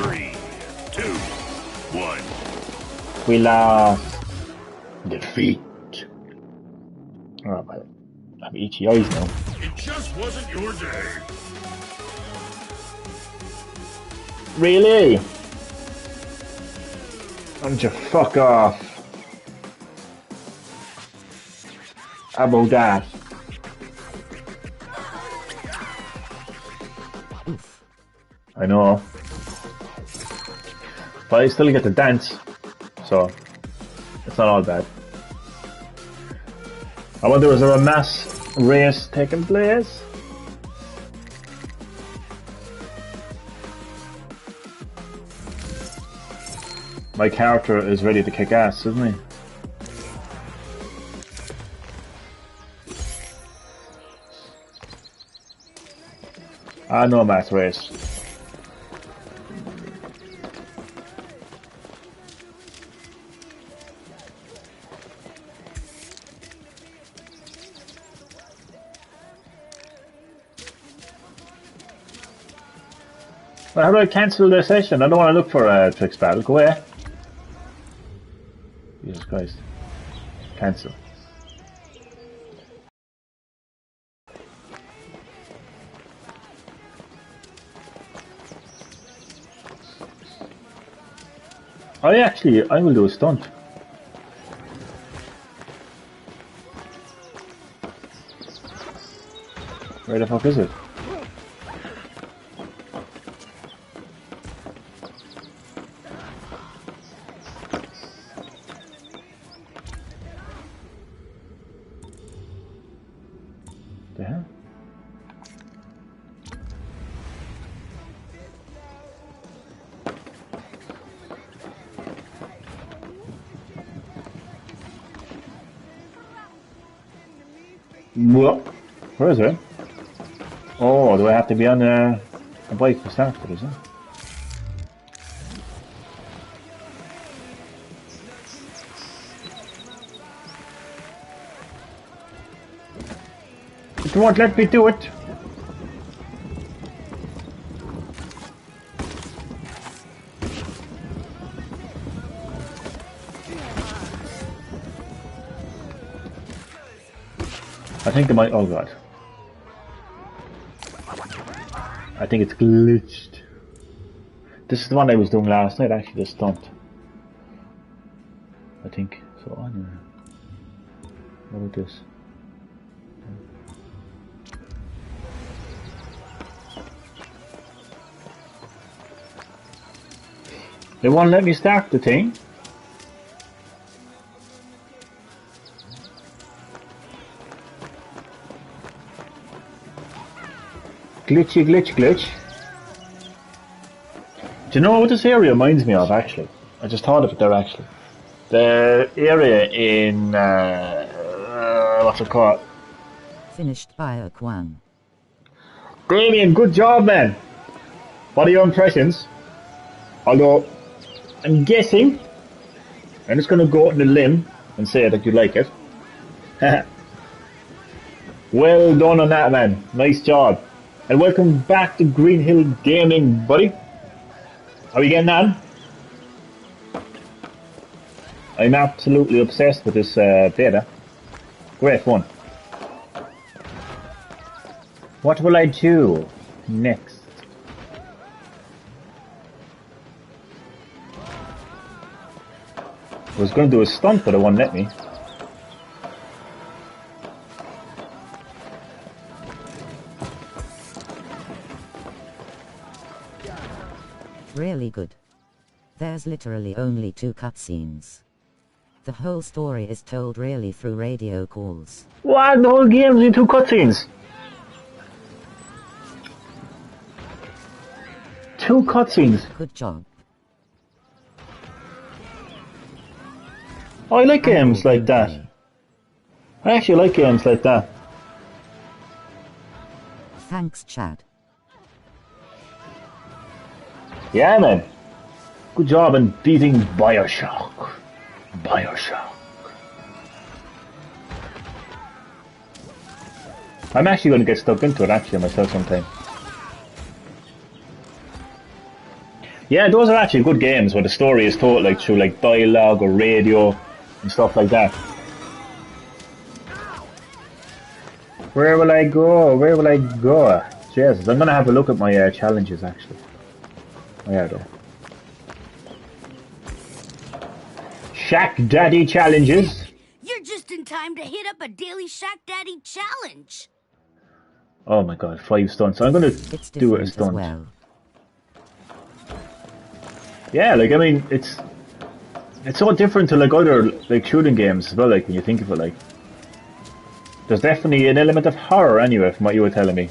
Speaker 3: 3, 2, 1.
Speaker 1: We lost. Defeat. Oh, but I have itchy eyes now.
Speaker 3: It just wasn't your day.
Speaker 1: Really? Why don't you fuck off? How about that? I know. But I still get to dance, so it's not all bad. I wonder, was there a mass race taking place? My character is ready to kick ass, isn't he? No mass race. Well, how do I cancel the session? I don't want to look for a Trix battle. Go away. Jesus Christ. Cancel. I will do a stunt. Where the fuck is it? The hell? What? Where is it? Oh, do I have to be on a bike to start it, is it? It won't let me do it. I think it might. Oh god. I think it's glitched. This is the one I was doing last night, actually, the stunt. I think. So, I don't know. What about this? They won't let me start the thing. Glitchy, glitch, glitch. Do you know what this area reminds me of, actually? I just thought of it there, actually. The area in, what's it called?
Speaker 2: Finished by a Kwan.
Speaker 1: Damien, good job, man. What are your impressions? Although, I'm guessing, I'm just going to go out on a limb and say that you like it. Well done on that, man. Nice job. And welcome back to Green Hill Gaming, buddy. How are you getting on? I'm absolutely obsessed with this beta. Great fun. What will I do next? I was going to do a stunt, but it won't let me.
Speaker 2: Really good. There's literally only 2 cutscenes. The whole story is told really through radio calls.
Speaker 1: What? The whole game's in 2 cutscenes? 2 cutscenes?
Speaker 2: Good job.
Speaker 1: Oh, I like games like that. I actually like games like that.
Speaker 2: Thanks, Chad.
Speaker 1: Yeah, man. Good job in beating Bioshock. Bioshock. I'm actually going to get stuck into it, actually, myself sometime. Yeah, those are actually good games where the story is told like through like dialogue or radio and stuff like that. Where will I go? Where will I go? Jesus, I'm going to have a look at my challenges, actually. Oh, yeah, though. Shack Daddy challenges.
Speaker 6: You're just in time to hit up a daily Shack Daddy challenge.
Speaker 1: Oh my god, 5 stunts. I'm gonna do a stunt.
Speaker 2: As well.
Speaker 1: Yeah, like I mean, it's so different to like other like shooting games as well. Like when you think of it, like there's definitely an element of horror anyway, from what you were telling me.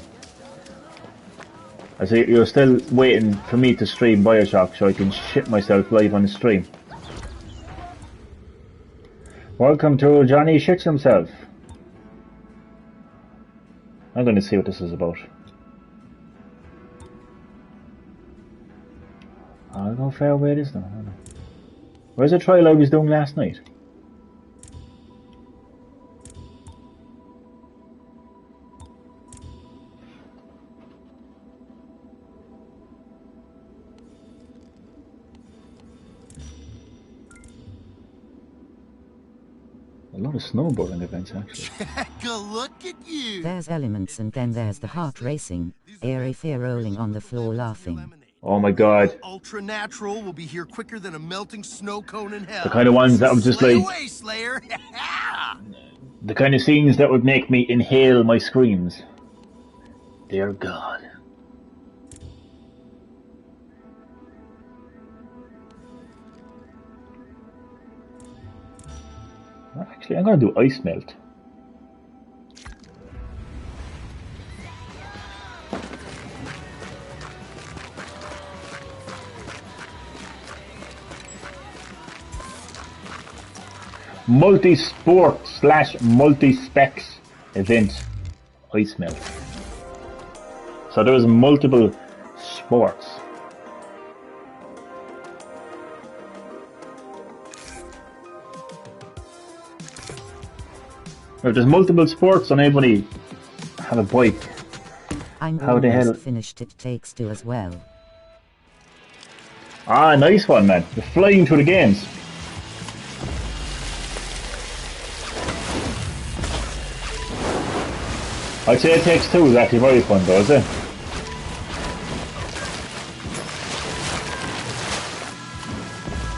Speaker 1: I see you're still waiting for me to stream Bioshock so I can shit myself live on the stream. Welcome to Johnny Shits Himself. I'm going to see what this is about. I don't know how far away it is now. I don't know. Where's the trial I was doing last night? lot of snowboarding events, actually.
Speaker 3: Take a look at you.
Speaker 2: There's elements and then there's the heart racing, airy fear rolling on the floor laughing.
Speaker 1: Oh my god.
Speaker 3: Ultra natural will be here quicker than a melting snow cone in hell.
Speaker 1: The kind of ones that would just
Speaker 3: Slay
Speaker 1: like...
Speaker 3: away, Slayer.
Speaker 1: The kind of scenes that would make me inhale my screams. Dear God. Actually, I'm gonna do ice melt. Multi-sport / multi-specs event ice melt. So there's multiple sports. If there's multiple sports and everybody have a bike,
Speaker 2: I'm
Speaker 1: how the hell?
Speaker 2: almost finished It Takes Two as well.
Speaker 1: Ah, nice one, man. You're flying through the games. I'd say It Takes Two is actually very fun though, is it?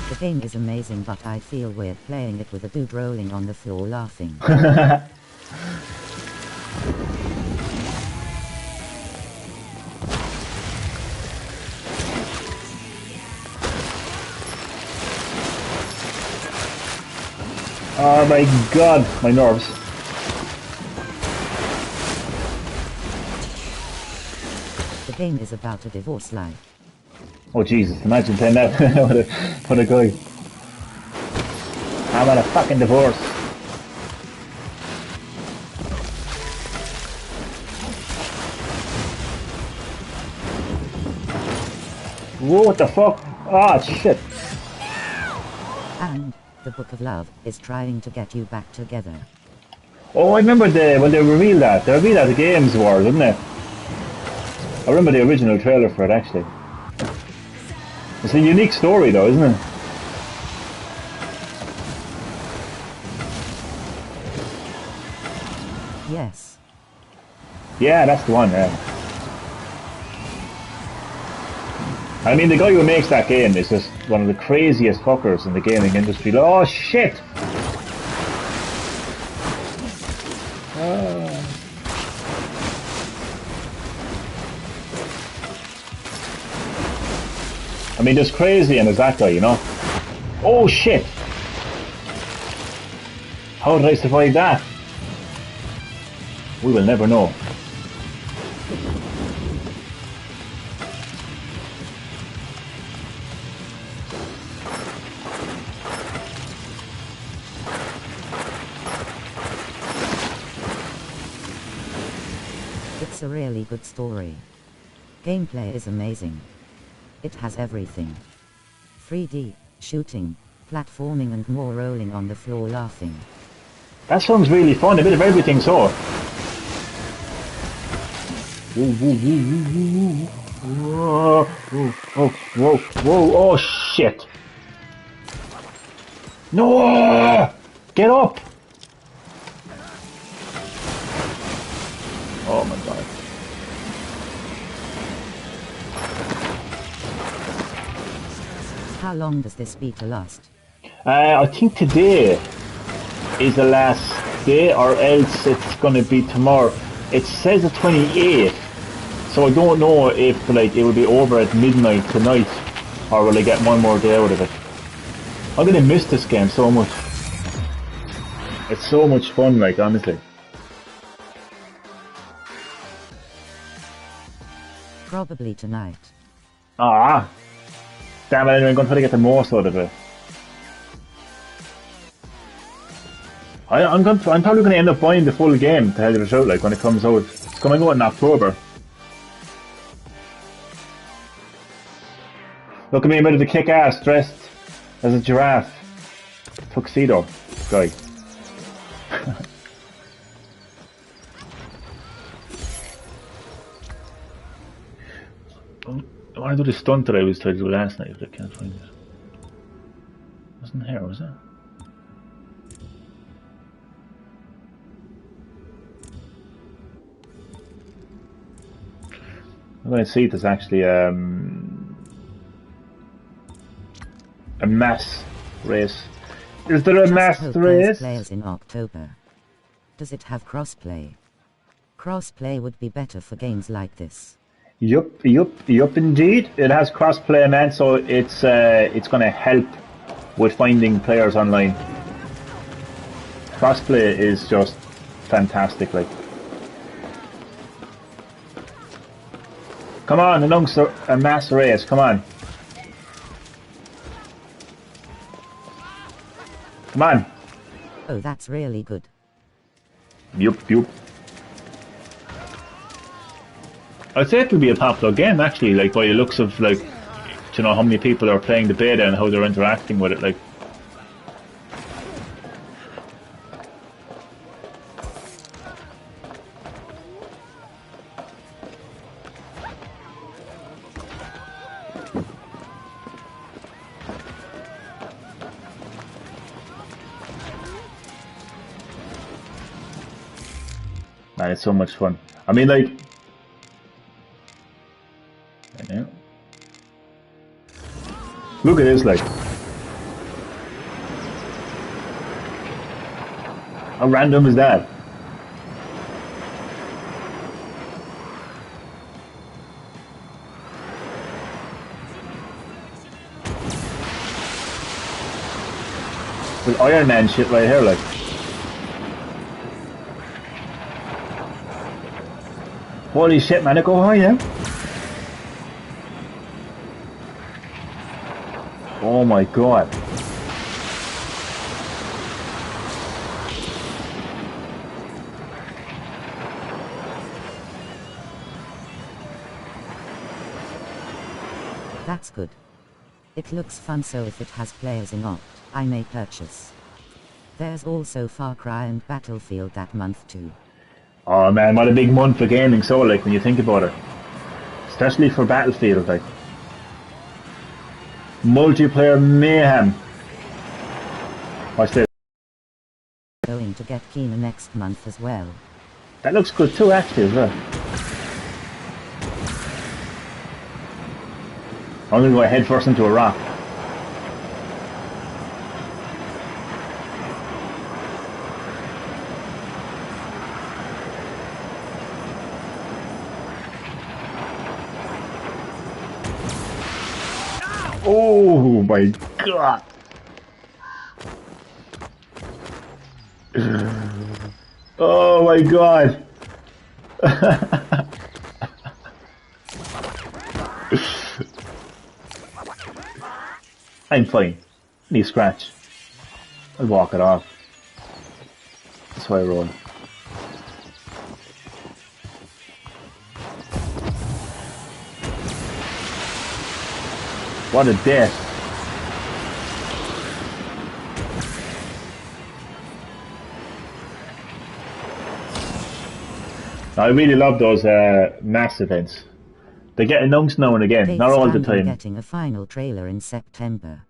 Speaker 2: The game is amazing, but I feel weird playing it with a dude rolling on the floor laughing.
Speaker 1: Oh my god, my nerves.
Speaker 2: The game is about a divorce life.
Speaker 1: Oh Jesus, imagine playing that with a guy. I'm on a fucking divorce. Whoa, what the fuck? Ah, shit.
Speaker 2: And the Book of Love is trying to get you back together.
Speaker 1: Oh, I remember when they revealed that. They revealed that at the Games War, didn't they? I remember the original trailer for it, actually. It's a unique story, though, isn't it?
Speaker 2: Yes.
Speaker 1: Yeah, that's the one, yeah. I mean, the guy who makes that game is just one of the craziest fuckers in the gaming industry. Oh, shit! I mean, there's crazy and there's that guy, you know? Oh, shit! How did I survive that? We will never know.
Speaker 2: It's a really good story. Gameplay is amazing. It has everything. 3D, shooting, platforming and more, rolling on the floor laughing.
Speaker 1: That sounds really fun, a bit of everything, so. Whoa, whoa, whoa, oh shit. No! Get up! Oh my god.
Speaker 2: How long does this beta last?
Speaker 1: I think today is the last day, or else it's gonna be tomorrow. It says the 28th, so I don't know if like it will be over at midnight tonight, or will I get one more day out of it. I'm gonna miss this game so much. It's so much fun, like, honestly.
Speaker 2: Probably tonight.
Speaker 1: Ah, damn it! I'm gonna try to get the most out of it. I'm probably gonna end up buying the full game to tell you the truth, like when it comes out. It's coming out in October. Look at me, I'm ready to kick ass, dressed as a giraffe. Tuxedo guy. I want to do the stunt that I was trying to do last night, but I can't find it. It wasn't here, was it? I'm going to see if there's actually a mass race. Is there a
Speaker 2: Just
Speaker 1: mass
Speaker 2: hope there's
Speaker 1: race?
Speaker 2: players in October. Does it have crossplay? Crossplay would be better for games like this.
Speaker 1: Yup, indeed. It has crossplay, man, so it's going to help with finding players online. Crossplay is just fantastic, like. Come on, announce a mass race, come on. Come on.
Speaker 2: Oh, that's really good.
Speaker 1: Yup. I'd say it would be a popular game, actually, like, by the looks of, like, you know, how many people are playing the beta and how they're interacting with it, like. Man, it's so much fun. I mean, like... Yeah. Look at this, like... How random is that? With Iron Man shit right here, like... Holy shit, man, it go high, yeah? Oh my god.
Speaker 2: That's good. It looks fun, so if it has players in Oct, I may purchase. There's also Far Cry and Battlefield that month too.
Speaker 1: Oh man, what a big month for gaming, so like, when you think about it. Especially for Battlefield, like. Multiplayer mayhem. Watch this.
Speaker 2: Going to get Kena next month as well.
Speaker 1: That looks good too, actually, as well. I'm gonna go head first into a rock. Oh my god! Oh my god! I'm fine. Need scratch. I'll walk it off. That's how I roll. What a death. I really love those mass events. They get announced now and again, not all the time.
Speaker 2: Getting a final trailer in September.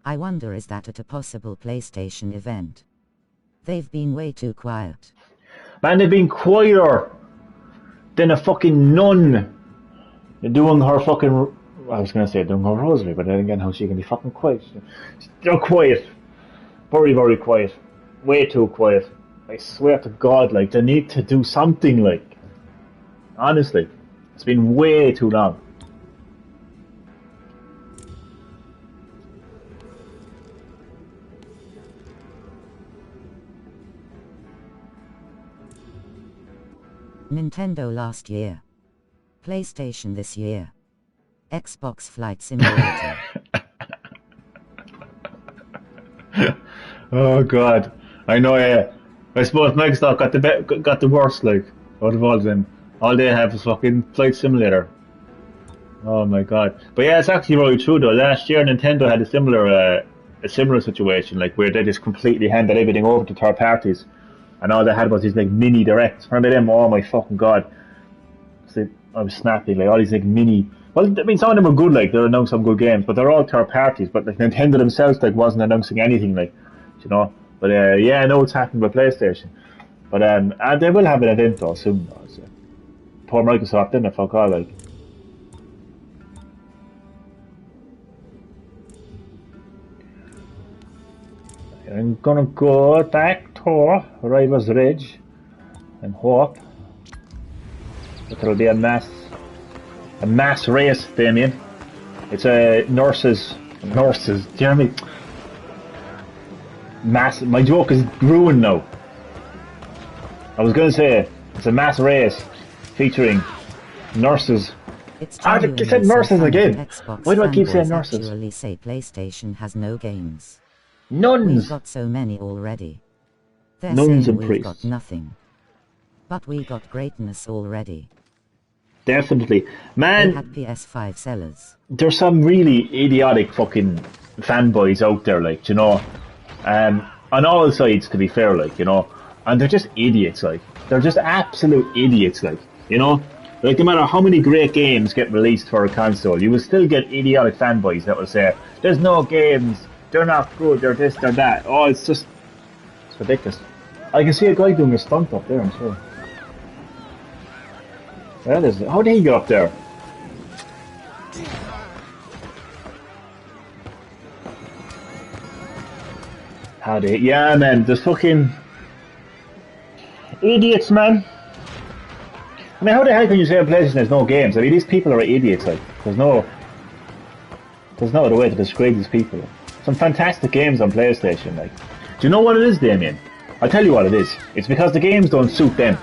Speaker 2: I wonder, is that at a possible PlayStation event? They've been way too quiet.
Speaker 1: Man, they've been quieter than a fucking nun doing her fucking... I was going to say doing her rosary, but then again, how she can be fucking quiet? They're quiet. Very, very quiet. Way too quiet. I swear to God, like, they need to do something, like... Honestly. It's been way too long.
Speaker 2: Nintendo last year. PlayStation this year. Xbox Flight Simulator.
Speaker 1: Oh God, I know. I suppose Microsoft got the worst, like, out of all of them. All they have is fucking Flight Simulator. Oh my God. But yeah, it's actually really true though. Last year Nintendo had a similar situation, like, where they just completely handed everything over to third parties, and all they had was these like mini directs. Remember them? Oh my fucking God. See, I was snapping, like, all these like mini. Well, I mean, some of them are good, like, they're announcing some good games, but they're all third parties. But like Nintendo themselves, like, wasn't announcing anything, like, you know. But yeah, I know what's happening with PlayStation. But and they will have an event though soon, though. So. Poor Microsoft didn't it, fuck all, like. I'm gonna go back to Rivers Ridge and hope that there'll be a mass race, Damien. It's a nurses, do you hear me? My joke is ruined now. I was gonna say, it's a mass race featuring nurses. I said nurses again. Why do I keep saying nurses?
Speaker 2: Actually say PlayStation has no games.
Speaker 1: Nuns!
Speaker 2: We've got so many already. They're
Speaker 1: Nuns
Speaker 2: saying
Speaker 1: and
Speaker 2: we've
Speaker 1: priests.
Speaker 2: got nothing. But we got greatness already.
Speaker 1: Definitely.
Speaker 2: They
Speaker 1: Man,
Speaker 2: had PS5 sellers.
Speaker 1: there's some really idiotic fucking fanboys out there, like, you know, on all sides, to be fair, like, you know, and they're just idiots, like, they're just absolute idiots, like, you know, like, no matter how many great games get released for a console, you will still get idiotic fanboys that will say, there's no games, they're not good, they're this, they're that. Oh, it's ridiculous. I can see a guy doing a stunt up there, I'm sure. How did he get up there? Yeah, man, there's fucking idiots, man. I mean, how the hell can you say on PlayStation there's no games? I mean, these people are idiots, like, there's no other way to describe these people. Some fantastic games on PlayStation, like. Do you know what it is, Damien? I'll tell you what it is. It's because the games don't suit them.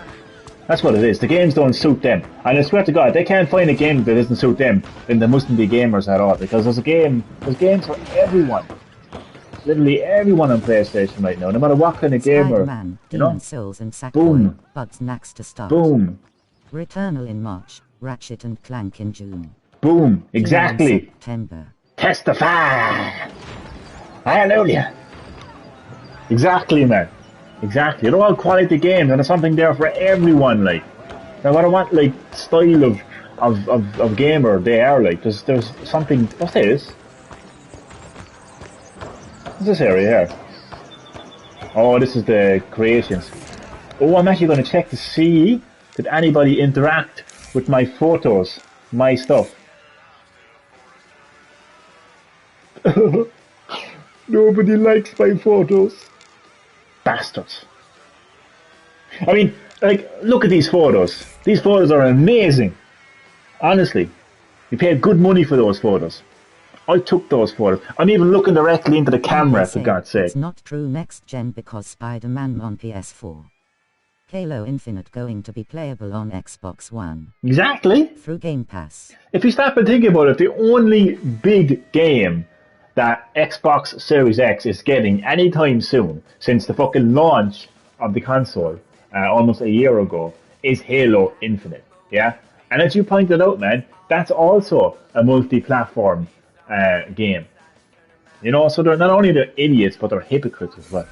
Speaker 1: That's what it is. The games don't suit them. And I swear to God, if they can't find a game that doesn't suit them, then there mustn't be gamers at all. Because there's games for everyone. Literally everyone on PlayStation right now, no matter what kind of gamer.
Speaker 2: Spider-Man,
Speaker 1: You know?
Speaker 2: Demon Souls and Sackboy,
Speaker 1: Boom.
Speaker 2: Bugs Nax to start.
Speaker 1: Boom.
Speaker 2: Returnal in March, Ratchet and Clank in June.
Speaker 1: Boom.
Speaker 2: Doom in
Speaker 1: Exactly.
Speaker 2: September.
Speaker 1: Testify. Hallelujah. Exactly, man. Exactly. They're all quality games, and there's something there for everyone. Like, now, what I want, like, style of gamer they are, like, there's something. What's this? What's this area here? Oh, this is the creations. Oh, I'm actually going to check to see did anybody interact with my photos, my stuff. Nobody likes my photos. Bastards. I mean, like, look at these photos. These photos are amazing. Honestly. You paid good money for those photos. I took those photos. I'm even looking directly into the camera, for God's sake.
Speaker 2: It's not true next gen because Spider-Man on PS4. Halo Infinite going to be playable on Xbox One.
Speaker 1: Exactly.
Speaker 2: Through Game Pass.
Speaker 1: If you stop and think about it, the only big game that Xbox Series X is getting anytime soon, since the fucking launch of the console almost a year ago, is Halo Infinite. Yeah? And as you pointed out, man, that's also a multi-platform game. You know, so they're not only they're idiots, but they're hypocrites as well.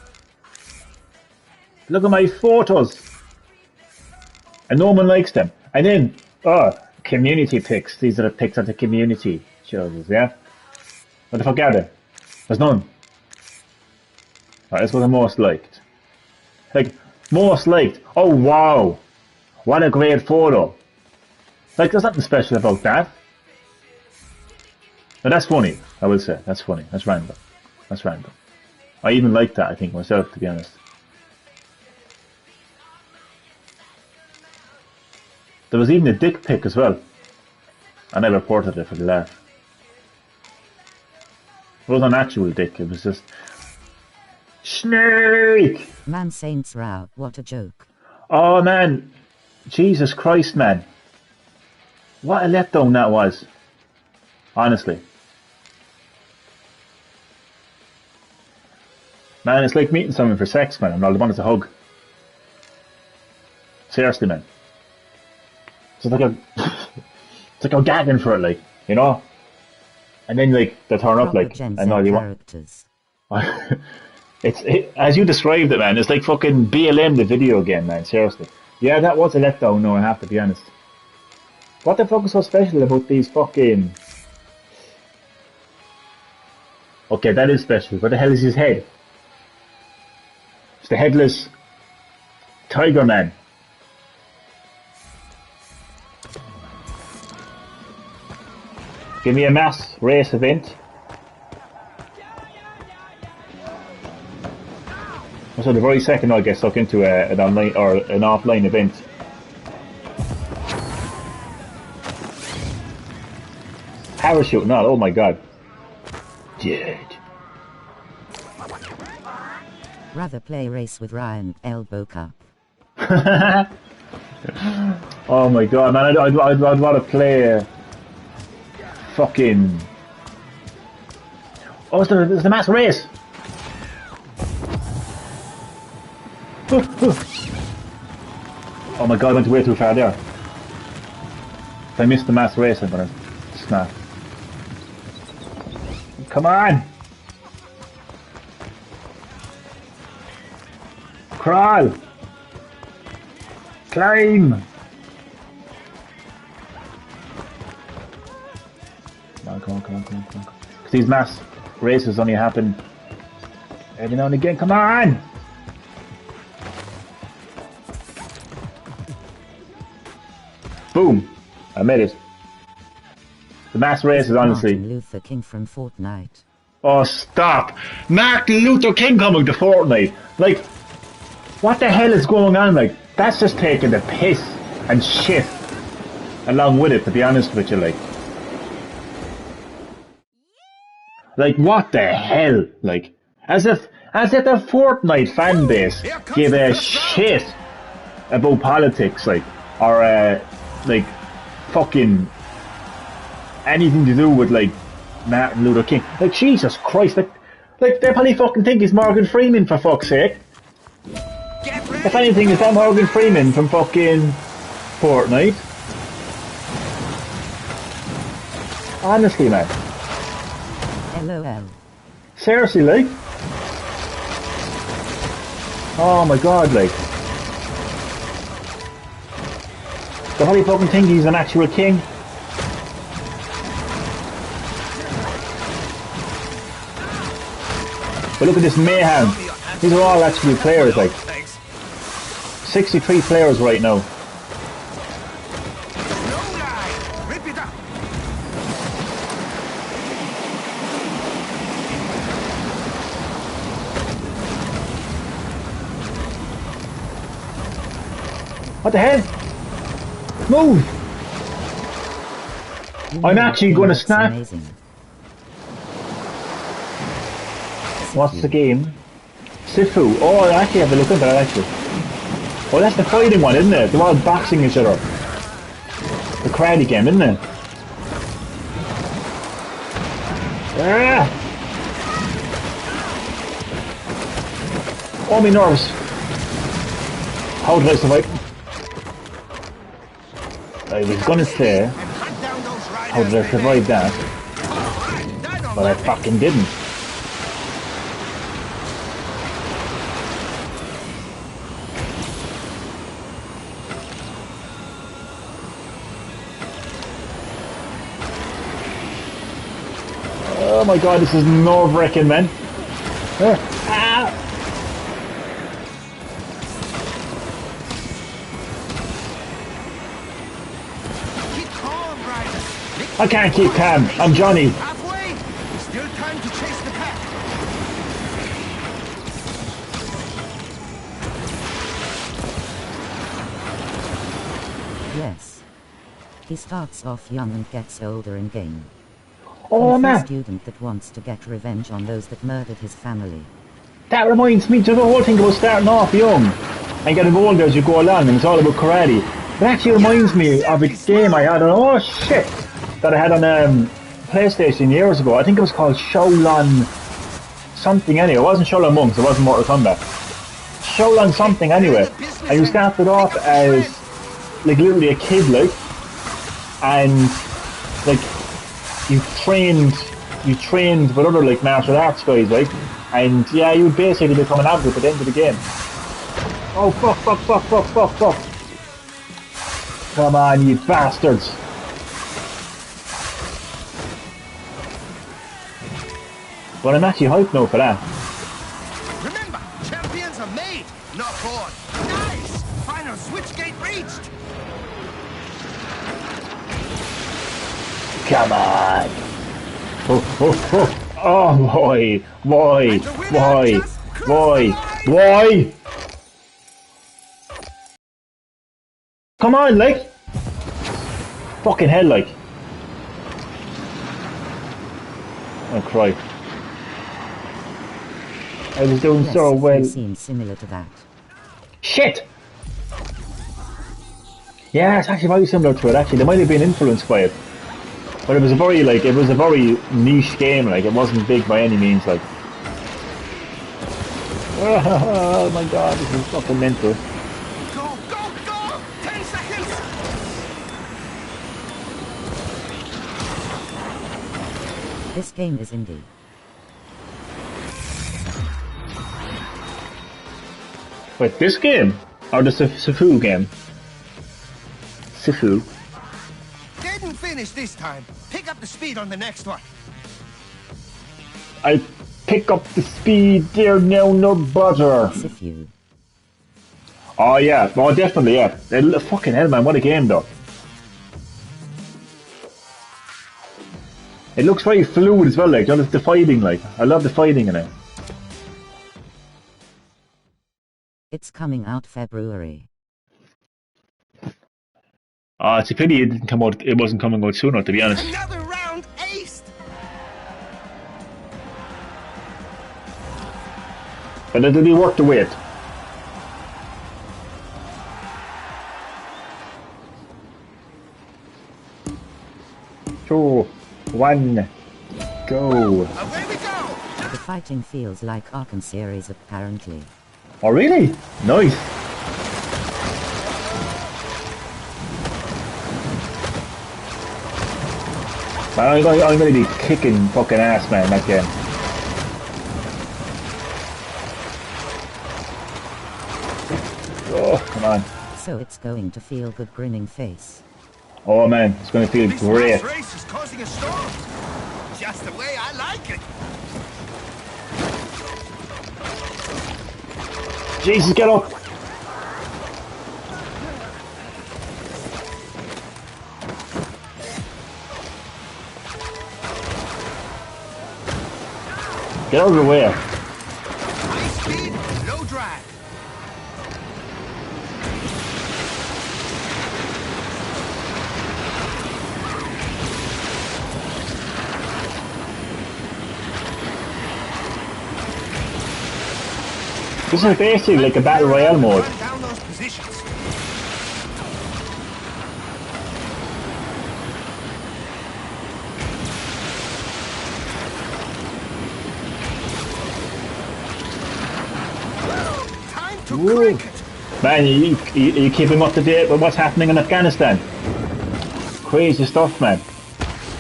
Speaker 1: Look at my photos. And no one likes them. And then, community pics. These are the pics that the community shows us, yeah? What the fuck are they? There's none. Alright, this was the most liked. Like, most liked. Oh, wow. What a great photo. Like, there's nothing special about that. But that's funny, I will say. That's funny. That's random. That's random. I even like that, I think, myself, to be honest. There was even a dick pic as well. And I reported it for the laugh. It wasn't an actual dick, it was just... Snake!
Speaker 2: Man Saints Row, what a joke.
Speaker 1: Oh man, Jesus Christ, man. What a letdown that was. Honestly. Man, it's like meeting someone for sex, man, and all they want is a hug. Seriously, man. It's like it's like I'm gagging for it, like, you know? And then, like, they turn up, like, and all you want... as you described it, man, it's like fucking BLM, the video game, man, seriously. Yeah, that was a letdown, no, I have to be honest. What the fuck is so special about these fucking... Okay, that is special. What the hell is his head? It's the headless Tiger Man. Give me a mass race event. So the very second I get stuck into an online or an offline event. Parachute, not. Oh my god. Dude.
Speaker 2: Rather play Race with Ryan Elbow Cup.
Speaker 1: Oh my god, man! I'd want to play fucking. Oh, it's the mass race. Oh my god, I went way too far there. If I missed the mass race, I'm gonna snap. Come on! Crawl! Climb! Come on. Because these mass races only happen every now and again. Come on! Boom! I made it. The mass race is honestly...
Speaker 2: Martin Luther King from Fortnite.
Speaker 1: Oh, stop! Martin Luther King coming to Fortnite! Like, what the hell is going on? Like, that's just taking the piss and shit along with it, to be honest with you, like. Like, what the hell? Like, as if the Fortnite fan base give a shit about politics, like, or, like, fucking anything to do with, like, Martin Luther King. Like, Jesus Christ, like they probably fucking think he's Morgan Freeman, for fuck's sake. If anything, is that Morgan Freeman from fucking Fortnite? Honestly, man.
Speaker 2: LOL.
Speaker 1: Seriously, like? Oh my god, like. They probably fucking think he's an actual king. But look at this mayhem. These are all actually players, like. 63 players right now. What the hell? Move! I'm actually going to snap.
Speaker 2: Amazing.
Speaker 1: What's the game? Sifu. Oh, I actually have a look at that, actually. Oh, that's the fighting one, isn't it? They're all boxing each other. The karate game, isn't it? Ah! Oh, my nerves. How did I survive? I was gonna say, how did I survive that? But I fucking didn't. Oh my god, this is nerve-wracking, man. I can't keep calm. I'm Johnny.
Speaker 3: Halfway. Still time to chase the pack.
Speaker 2: Yes. He starts off young and gets older in game.
Speaker 1: Oh
Speaker 2: He's a
Speaker 1: man,
Speaker 2: student that wants to get revenge on those that murdered his family.
Speaker 1: that reminds me to the whole thing about starting off young and getting older as you go along, and it's all about karate. It actually reminds me of a game I had on, oh shit, that I had on PlayStation years ago. I think it was called Shaolin something anyway. It wasn't Shaolin Monks, it wasn't Mortal Kombat. Shaolin something anyway. And you started off as like literally a kid, like, and like you trained with other like martial arts guys, like, and yeah, you would basically become an advocate at the end of the game. Oh fuck. Come on, you bastards. But I'm actually hyped now for that.
Speaker 3: Remember, champions are made, not born. Nice! Final switch gate reached.
Speaker 1: Come on. Oh boy. Why? Come on, like. Fucking hell, like. Oh, cry. I was doing
Speaker 2: Yes,
Speaker 1: so well.
Speaker 2: it seems similar to that.
Speaker 1: Shit! Yeah, it's actually very similar to it, actually. They might have been influenced by it. But it was a very, like, it was a very niche game, like, it wasn't big by any means, like. Oh my god, this is fucking mental.
Speaker 3: Go, go, go! 10 seconds!
Speaker 2: This game is indie.
Speaker 1: Wait, this game? Or the Sifu game? Sifu.
Speaker 3: Didn't finish this time. Pick up the speed on the next one.
Speaker 1: I'll pick up the speed there now, no butter.
Speaker 2: Sifu.
Speaker 1: Oh yeah, oh definitely, yeah. Fucking hell, man, what a game though. It looks very fluid as well, like, the fighting, like. I love the fighting in it.
Speaker 2: It's coming out February.
Speaker 1: Oh, it's a pity it didn't come out, it wasn't coming out sooner, to be honest.
Speaker 3: Another round aced!
Speaker 1: But it'll be worth the wait. Two, one, go.
Speaker 3: Away we go!
Speaker 2: The fighting feels like Arkham series apparently.
Speaker 1: Oh really? Nice. Man, I'm gonna be kicking fucking ass, man, that game. Oh, come on.
Speaker 2: So it's going to feel good grinning face.
Speaker 1: Oh man, it's gonna feel
Speaker 3: This
Speaker 1: great.
Speaker 3: last race is causing a storm. Just the way I like it.
Speaker 1: Jesus, get up! Get out of the way.
Speaker 3: High speed, low drag.
Speaker 1: This is basically like a battle royale mode.
Speaker 3: Run down those positions. Time to
Speaker 1: Woo.
Speaker 3: crank it.
Speaker 1: Man, you keeping up to date with what's happening in Afghanistan? Crazy stuff, man.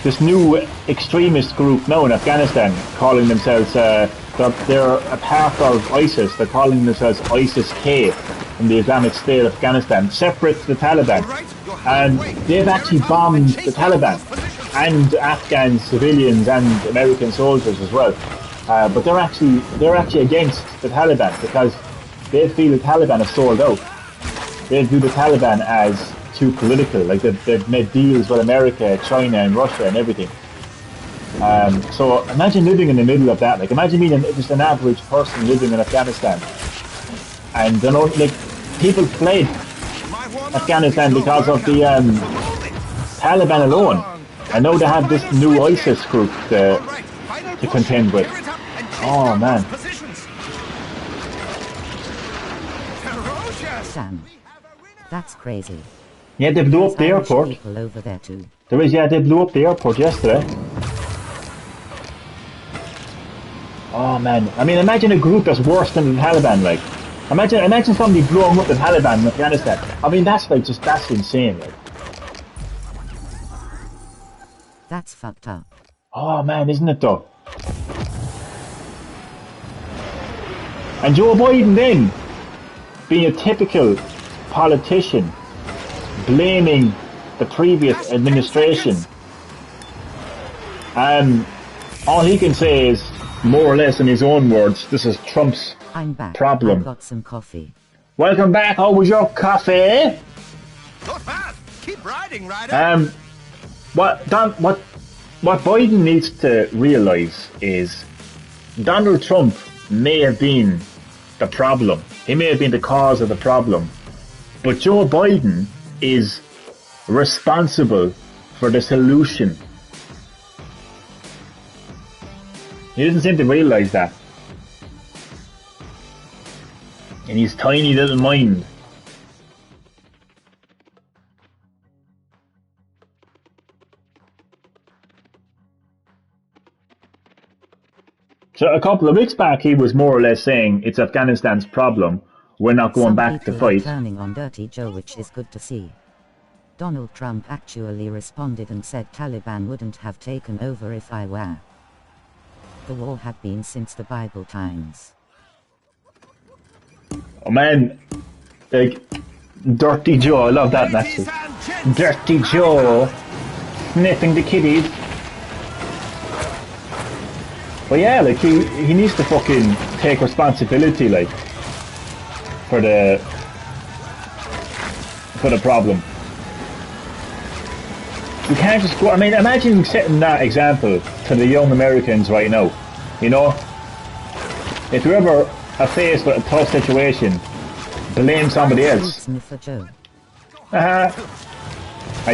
Speaker 1: This new extremist group now in Afghanistan, calling themselves, they're a part of ISIS, they're calling themselves ISIS-K in the Islamic State of Afghanistan, separate to the Taliban. And they've actually bombed the Taliban and Afghan civilians and American soldiers as well. But they're actually against the Taliban because they feel the Taliban have sold out. They view the Taliban as too political, like they've made deals with America, China and Russia and everything. So imagine living in the middle of that, like imagine being just an average person living in Afghanistan. And you know, like, people fled Afghanistan because of the Taliban alone. And now they have this new ISIS group to contend with. Oh man.
Speaker 2: Sam. That's crazy.
Speaker 1: Yeah, they blew up the
Speaker 2: There's Irish
Speaker 1: airport.
Speaker 2: people over there too.
Speaker 1: There is, yeah, they blew up the airport yesterday. Oh man, I mean, imagine a group that's worse than the Taliban, like. Imagine somebody blowing up the Taliban in Afghanistan. I mean, that's like, that's insane, like.
Speaker 2: That's fucked up.
Speaker 1: Oh man, isn't it though? And Joe Biden then, being a typical politician, blaming the previous administration. All he can say is, more or less in his own words, this is Trump's
Speaker 2: I'm back.
Speaker 1: problem.
Speaker 2: I got some coffee.
Speaker 1: Welcome back, how was your coffee?
Speaker 3: Not bad. Keep riding, Ryder.
Speaker 1: What Biden needs to realise is Donald Trump may have been the problem. He may have been the cause of the problem. But Joe Biden is responsible for the solution. He doesn't seem to realise that. In his tiny little mind. So a couple of weeks back, he was more or less saying it's Afghanistan's problem. We're not going back to fight.
Speaker 2: Turning on Dirty Joe, which is good to see. Donald Trump actually responded and said Taliban wouldn't have taken over if I were. The war had been since the Bible times.
Speaker 1: Oh man, like Dirty Joe, I love that message. Dirty Joe, sniffing the kiddies. But yeah, like he needs to fucking take responsibility, like for the problem. You can't just go. I mean, imagine setting that example to the young Americans right now. You know, if you ever are faced with a tough situation, blame somebody else. And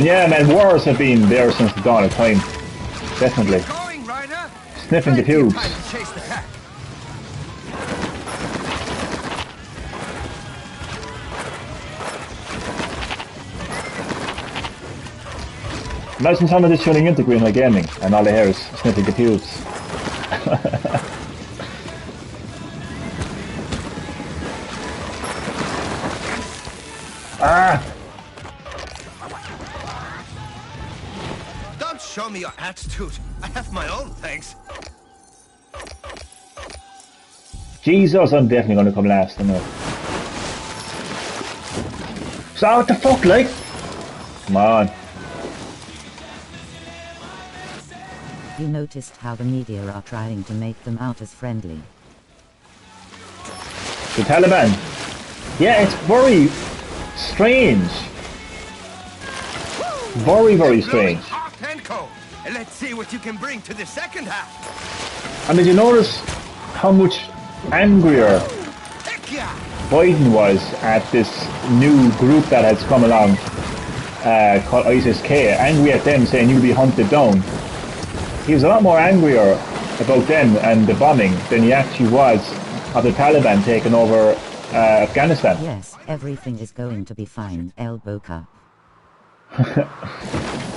Speaker 1: yeah, man, wars have been there since the dawn of time. Definitely. Sniffing the pubes. Imagine someone just tuning into Green Light Gaming and all they hear is sniffing the pubes. Ah!
Speaker 7: Don't show me your attitude. I have my own, thanks.
Speaker 1: Jesus, I'm definitely gonna come last, I know. So what the fuck, like? Come on.
Speaker 2: You noticed how the media are trying to make them out as friendly.
Speaker 1: The Taliban. Yeah, it's very strange. Very, very strange.
Speaker 7: Let's see what you can bring to the second half.
Speaker 1: And did you notice how much angrier Biden was at this new group that has come along called ISIS-K, angry at them saying you'll be hunted down. He was a lot more angrier about them and the bombing than he actually was of the Taliban taking over Afghanistan.
Speaker 2: Yes, everything is going to be fine, elbow cup.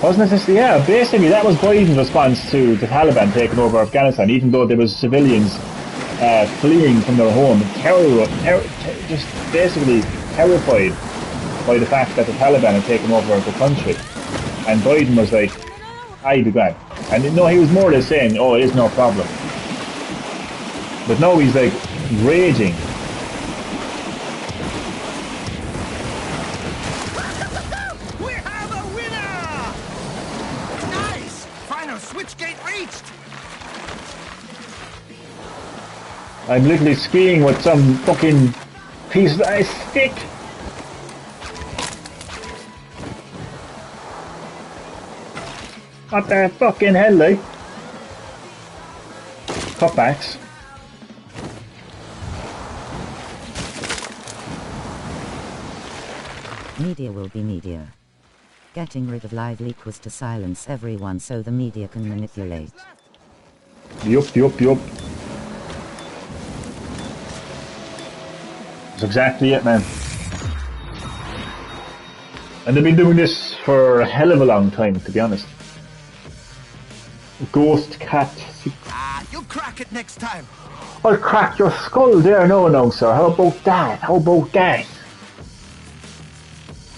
Speaker 1: Wasn't it? Yeah, basically that was Biden's response to the Taliban taking over Afghanistan, even though there was civilians fleeing from their home, just basically terrified by the fact that the Taliban had taken over the country. And Biden was like, I'd be glad. And no, he was more or less saying, oh, it is no problem. But no, he's like raging.
Speaker 7: We have a winner! Nice! Final switch gate reached!
Speaker 1: I'm literally skiing with some fucking piece of ice stick. What the fucking hell, like? Cutbacks.
Speaker 2: Media will be media. Getting rid of live leak was to silence everyone so the media can manipulate.
Speaker 1: Yup. That's exactly it, man. And they've been doing this for a hell of a long time, to be honest. Ghost Cat.
Speaker 7: You'll crack it next time.
Speaker 1: I'll crack your skull there, no, sir. How about that?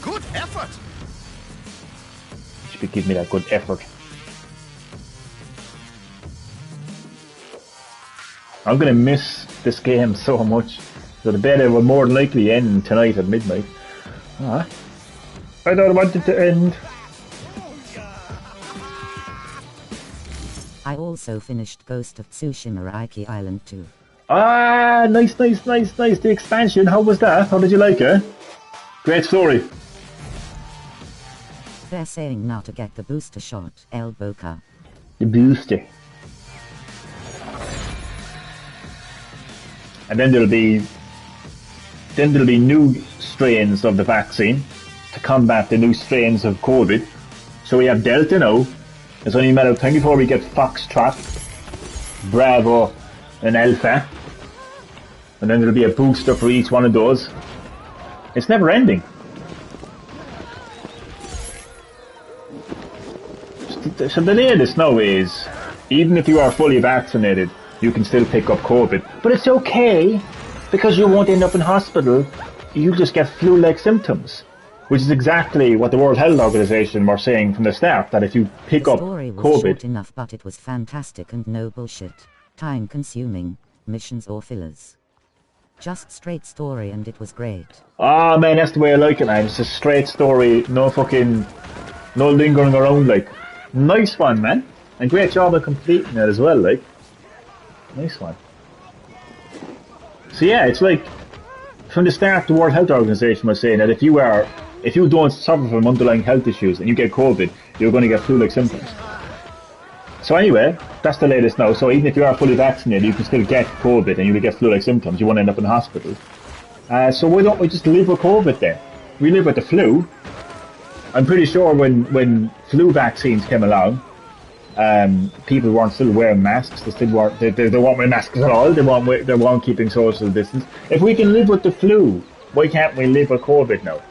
Speaker 7: Good effort.
Speaker 1: You should be giving me that good effort. I'm gonna miss this game so much. So the beta will more than likely end tonight at midnight. I don't want it to end.
Speaker 2: I also finished Ghost of Tsushima Reiki Island 2.
Speaker 1: Nice. The expansion, how was that? How did you like it? Great story.
Speaker 2: They're saying now to get the booster shot, elbow cup.
Speaker 1: The booster. And then there'll be then there'll be new strains of the vaccine to combat the new strains of COVID. So we have Delta now. It's only a matter of time before we get Foxtrot, Bravo, and Alpha. And then there'll be a booster for each one of those. It's never ending. So the latest now is, even if you are fully vaccinated, you can still pick up COVID. But it's okay, because you won't end up in hospital. You'll just get flu-like symptoms. Which is exactly what the World Health Organization were saying from the start, that if you pick up
Speaker 2: story was
Speaker 1: COVID...
Speaker 2: short enough, but it was fantastic and no bullshit. Time-consuming, missions or fillers. Just straight story and it was great.
Speaker 1: Ah, man, that's the way I like it, man. It's a straight story, no lingering around, like. Nice one, man. And great job of completing it as well, like. Nice one. So yeah, it's like, from the start, the World Health Organization was saying that if you don't suffer from underlying health issues and you get COVID, you're going to get flu-like symptoms. So anyway, that's the latest now. So even if you are fully vaccinated, you can still get COVID and you will get flu-like symptoms. You won't end up in the hospital. So why don't we just live with COVID then? We live with the flu. I'm pretty sure when flu vaccines came along, people weren't still wearing masks. They weren't wearing masks at all. They weren't keeping social distance. If we can live with the flu, why can't we live with COVID now?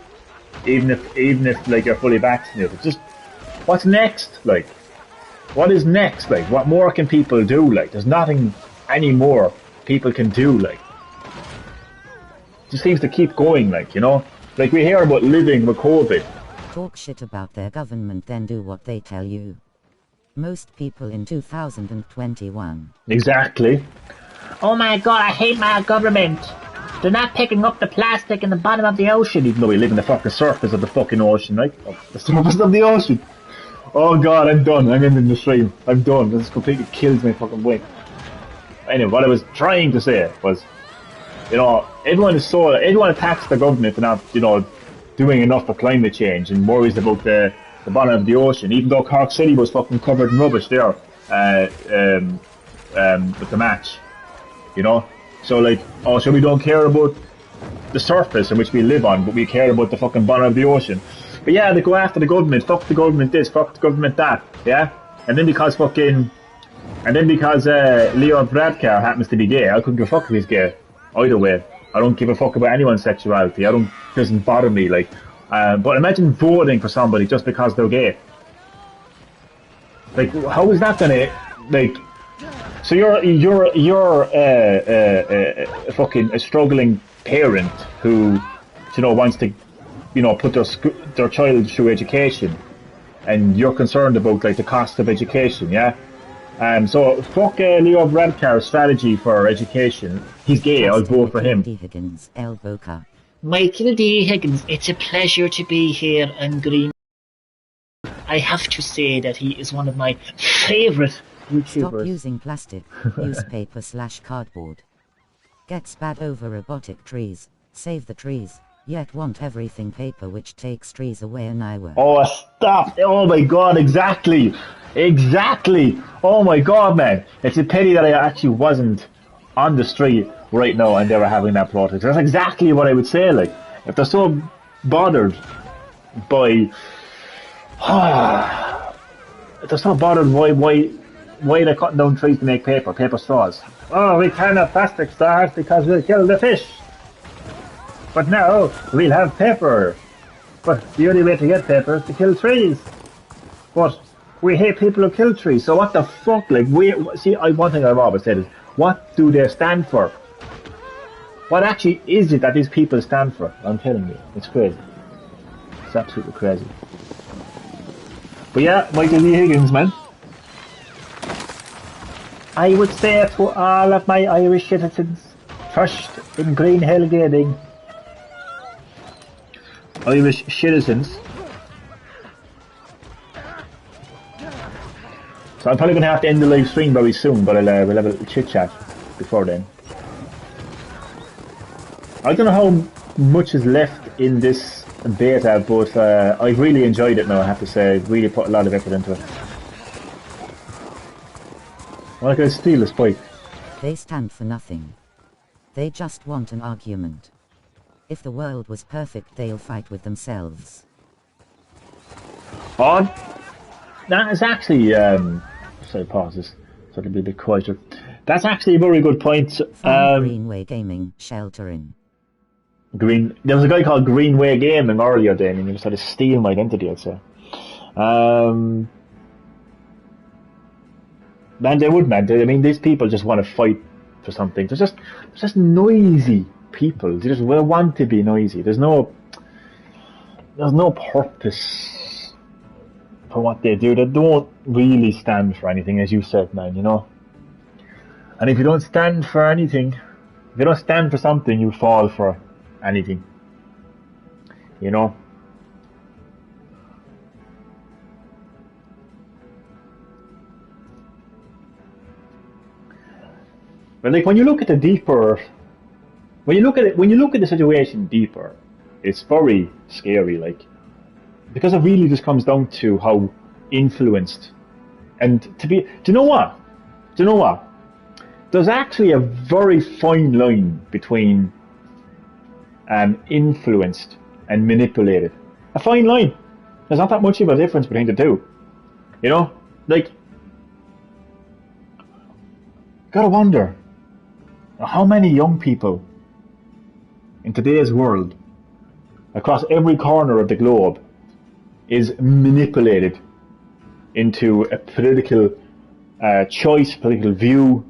Speaker 1: Even if like you're fully vaccinated. Just what's next? Like, what is next? Like, what more can people do? Like, there's nothing any more people can do. Like, it just seems to keep going. Like, you know, like we hear about living with COVID.
Speaker 2: Talk shit about their government, then do what they tell you. Most people in 2021.
Speaker 1: Exactly.
Speaker 8: Oh my god, I hate my government. They're not picking up the plastic in the bottom of the ocean.
Speaker 1: Even though we live in the fucking surface of the fucking ocean, right? The surface of the ocean. Oh god, I'm done. I'm in the stream. I'm done. This completely kills my fucking brain. Anyway, what I was trying to say was, you know, everyone attacks the government for not, you know, doing enough for climate change and worries about the bottom of the ocean, even though Cork City was fucking covered in rubbish there with the match, you know. So like, oh, so we don't care about the surface in which we live on, but we care about the fucking bottom of the ocean. But yeah, they go after the government, fuck the government this, fuck the government that, yeah. And then because Leo Varadkar happens to be gay, I couldn't give a fuck if he's gay. Either way, I don't give a fuck about anyone's sexuality. It doesn't bother me, like. But imagine voting for somebody just because they're gay. Like, how is that gonna, like? So you're fucking a struggling parent who, you know, wants to, you know, put their child through education, and you're concerned about like the cost of education, yeah. So fuck Leo Varadkar's strategy for education. He's gay. I'll vote for him.
Speaker 2: Higgins, El Boca.
Speaker 8: Michael D. Higgins, it's a pleasure to be here on Green. I have to say that he is one of my favourite YouTubers.
Speaker 2: Stop using plastic, use paper/cardboard. Gets bad over robotic trees, save the trees, yet want everything paper which takes trees away and I work.
Speaker 1: Oh, stop! Oh my god, exactly! Oh my god, man! It's a pity that I actually wasn't on the street right now and they were having that protest. That's exactly what I would say, like, if they're so bothered by if they're so bothered why they're cutting down trees to make paper straws. Oh, we can't have plastic straws because we'll kill the fish. But now we'll have paper. But the only way to get paper is to kill trees. But we hate people who kill trees, so what the fuck? Like, one thing I've always said is, what do they stand for? What actually is it that these people stand for? I'm telling you, it's crazy. It's absolutely crazy. But yeah, Michael D. Higgins, man. I would say to all of my Irish citizens, trust in Green Hill Gaming. Irish citizens. So I'm probably going to have to end the live stream very soon, but we'll have a little chit chat before then. I don't know how much is left in this beta, but I've really enjoyed it now, I have to say. I've really put a lot of effort into it. I'm not going to steal this bike.
Speaker 2: They stand for nothing. They just want an argument. If the world was perfect, they'll fight with themselves.
Speaker 1: On. That is actually, sorry, pause this so it'll be a bit quieter. That's actually a very good point.
Speaker 2: Greenway Gaming, sheltering.
Speaker 1: There was a guy called Greenway Gaming earlier, Damien. He was trying to steal my identity, I'd say. Man, they would, man. I mean, these people just want to fight for something. They're just noisy people. They just want to be noisy. There's no purpose for what they do. They don't really stand for anything, as you said, man, you know. And if you don't stand for anything, if you don't stand for something, you fall for anything, you know. But like when you look at the situation deeper, it's very scary. Like, because it really just comes down to how influenced, and do you know what? There's actually a very fine line between influenced and manipulated. A fine line. There's not that much of a difference between the two. You know? Like, gotta wonder how many young people in today's world, across every corner of the globe, is manipulated into a political choice, political view.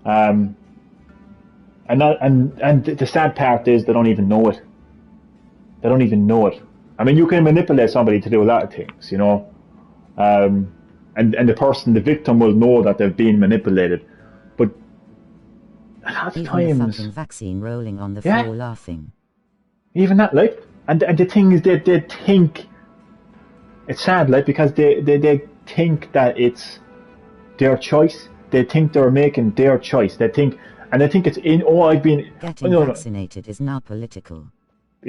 Speaker 1: And the sad part is they don't even know it. They don't even know it. I mean, you can manipulate somebody to do a lot of things, you know. And the victim will know that they're being manipulated. But a lot of times,
Speaker 2: even the fucking vaccine rolling on the floor laughing.
Speaker 1: Even that, like, and the thing is, they think it's sad, like, because they think that it's their choice. They think they're making their choice. They think it's in. Oh, I've been
Speaker 2: getting vaccinated is now political.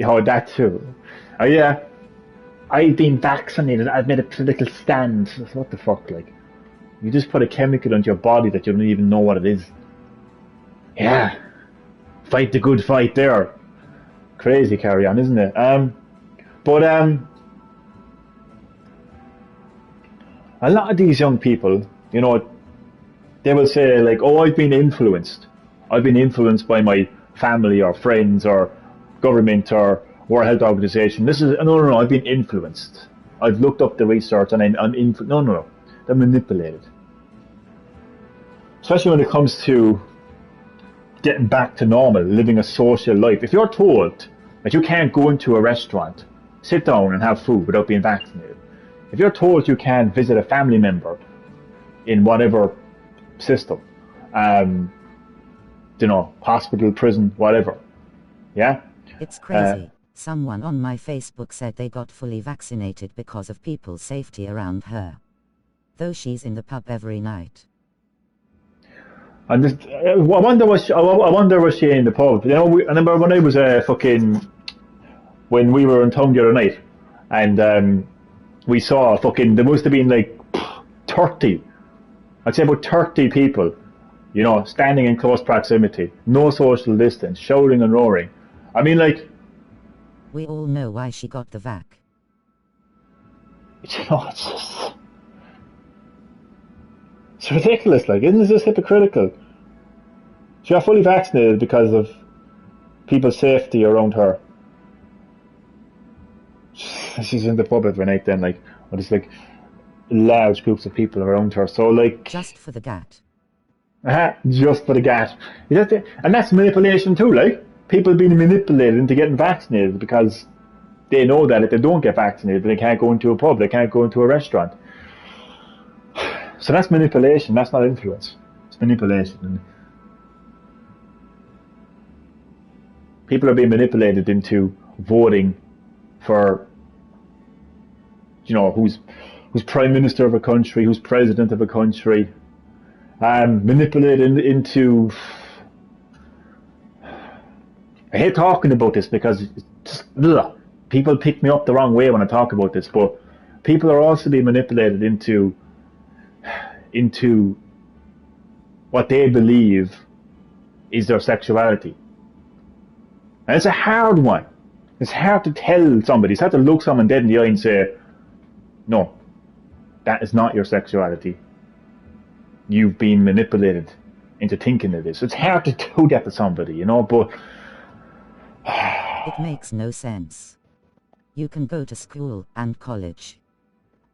Speaker 1: Oh, that too. Oh yeah, I've been vaccinated. I've made a political stand. What the fuck, like? You just put a chemical into your body that you don't even know what it is. Yeah, fight the good fight there. Crazy carry on, isn't it? But a lot of these young people, you know, they will say like, "Oh, I've been influenced. I've been influenced by my family or friends or government or World Health Organization. This is no. I've been influenced. I've looked up the research and I'm no. They're manipulated. Especially when it comes to getting back to normal, living a social life. If you're told that you can't go into a restaurant, sit down and have food without being vaccinated, if you're told you can't visit a family member in whatever system, you know, hospital, prison, whatever, yeah?
Speaker 2: It's crazy. Someone on my Facebook said they got fully vaccinated because of people's safety around her. Though she's in the pub every night.
Speaker 1: And just, I wonder was she in the pub? You know, I remember when I was when we were in town the other night, and we saw there must have been like 30, I'd say about 30 people, you know, standing in close proximity, no social distance, shouting and roaring. I mean, like,
Speaker 2: we all know why she got the vac.
Speaker 1: You know, it's ridiculous, like, isn't this just hypocritical? She got fully vaccinated because of people's safety around her. She's in the pub every night then, like, or there's like large groups of people around her, so like...
Speaker 2: Just for the gat.
Speaker 1: Just for the gat. And that's manipulation too, like. People being manipulated into getting vaccinated because they know that if they don't get vaccinated, they can't go into a pub, they can't go into a restaurant. So that's manipulation, that's not influence. It's manipulation. And people are being manipulated into voting for, you know, who's prime minister of a country, who's president of a country, manipulated into... I hate talking about this because it's just, people pick me up the wrong way when I talk about this, but people are also being manipulated into what they believe is their sexuality. And it's a hard one. It's hard to tell somebody. It's hard to look someone dead in the eye and say, no, that is not your sexuality. You've been manipulated into thinking it is. It's hard to do that to somebody, you know, but...
Speaker 2: It makes no sense. You can go to school and college.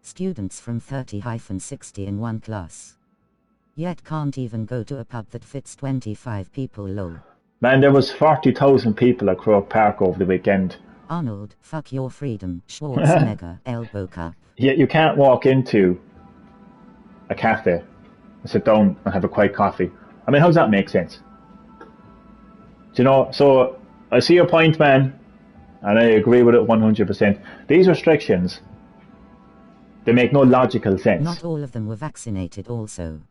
Speaker 2: Students from 30-60 in one class. Yet can't even go to a pub that fits 25 people lol.
Speaker 1: Man, there was 40,000 people at Croke Park over the weekend.
Speaker 2: Arnold, fuck your freedom, Schwarzenegger, elbow cup.
Speaker 1: Yet you can't walk into a cafe and sit down and have a quiet coffee. I mean, how does that make sense? Do you know, so I see your point, man, and I agree with it 100%. These restrictions, they make no logical sense.
Speaker 2: Not all of them were vaccinated also.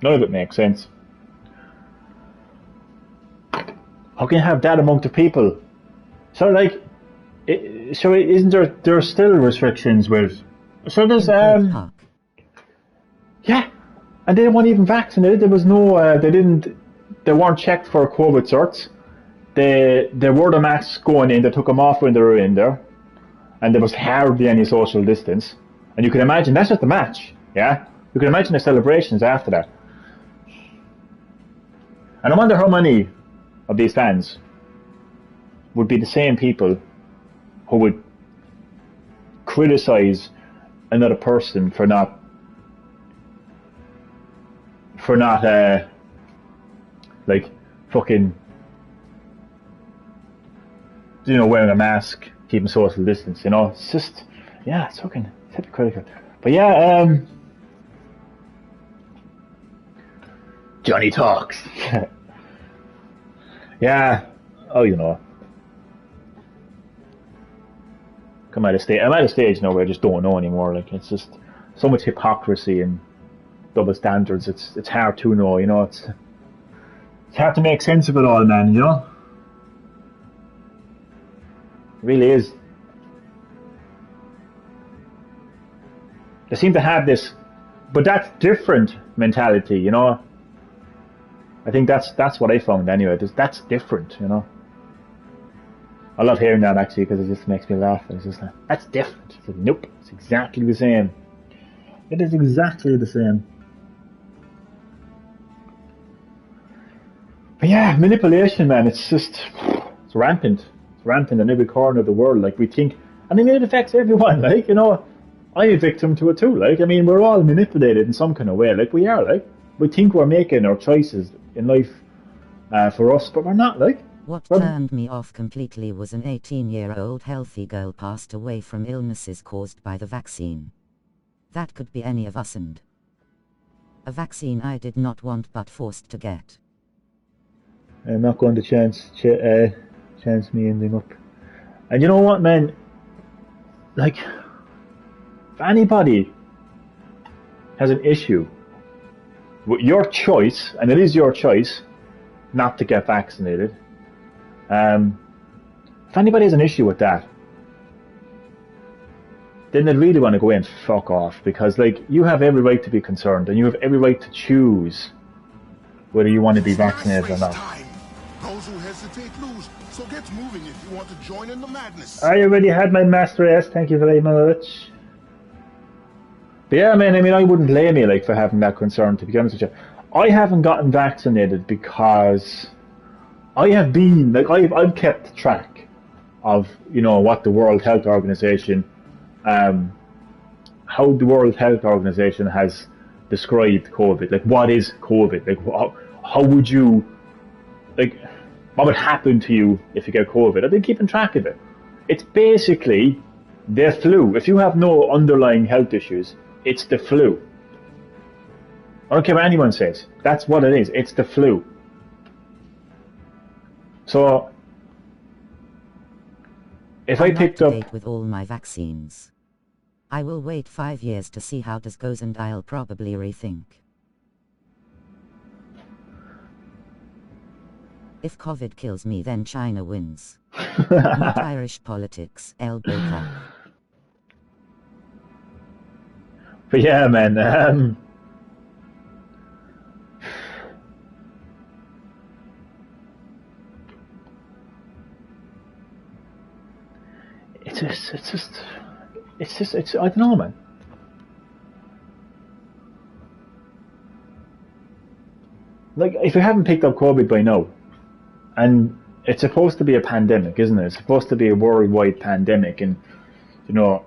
Speaker 1: None of it makes sense. How can you have that amount of people? So, like, isn't there are still restrictions with... So there's, yeah, and they weren't even vaccinated. There was no, they weren't checked for COVID certs. They wore the masks going in, they took them off when they were in there, and there was hardly any social distance. And you can imagine, that's just the match, yeah? You can imagine the celebrations after that. And I wonder how many of these fans would be the same people who would criticize another person for not like fucking, you know, wearing a mask, keeping social distance, you know. It's just, yeah, it's fucking hypocritical. But yeah, Johnny talks. Yeah, oh, you know. I'm at a stage now where I just don't know anymore. Like, it's just so much hypocrisy and double standards. It's hard to know, you know. It's hard to make sense of it all, man, you know. It really is. They seem to have this, but that's different mentality, you know. I think that's what I found anyway. That's different, you know. I love hearing that actually because it just makes me laugh. It's just like, that's different. It's like, nope, it's exactly the same. It is exactly the same. But yeah, manipulation, man. It's rampant. It's rampant in every corner of the world. Like, we think, I mean, it affects everyone. Like, you know, I'm a victim to it too. Like, I mean, we're all manipulated in some kind of way. Like, we are. Like, we think we're making our choices in life for us, but we're not. Like.
Speaker 2: What turned me off completely was an 18-year-old healthy girl passed away from illnesses caused by the vaccine. That could be any of us, and a vaccine I did not want but forced to get.
Speaker 1: I'm not going to chance me ending up. And you know what, man? Like, if anybody has an issue with your choice, and it is your choice not to get vaccinated, if anybody has an issue with that, then they'd really want to go in and fuck off, because, like, you have every right to be concerned, and you have every right to choose whether you want to be vaccinated or not.
Speaker 3: Those who hesitate lose, so get moving if you want to join in the madness.
Speaker 1: I already had my master S, thank you very much. But yeah, man, I mean, I wouldn't blame you, like, for having that concern, to be honest with you. I haven't gotten vaccinated because I have been, like, I've kept track of, you know, what the World Health Organization, how the World Health Organization has described COVID. Like, what is COVID? Like, how would you, like, what would happen to you if you get COVID? I've been keeping track of it. It's basically the flu. If you have no underlying health issues, it's the flu. I don't care what anyone says. That's what it is. It's the flu. So, if I picked up
Speaker 2: with all my vaccines, I will wait 5 years to see how this goes, and I'll probably rethink. If COVID kills me, then China wins. Not Irish politics, elbow cup. But
Speaker 1: yeah, man. it's I don't know, man. Like, if you haven't picked up COVID by now, and it's supposed to be a pandemic, isn't it? It's supposed to be a worldwide pandemic, and you know,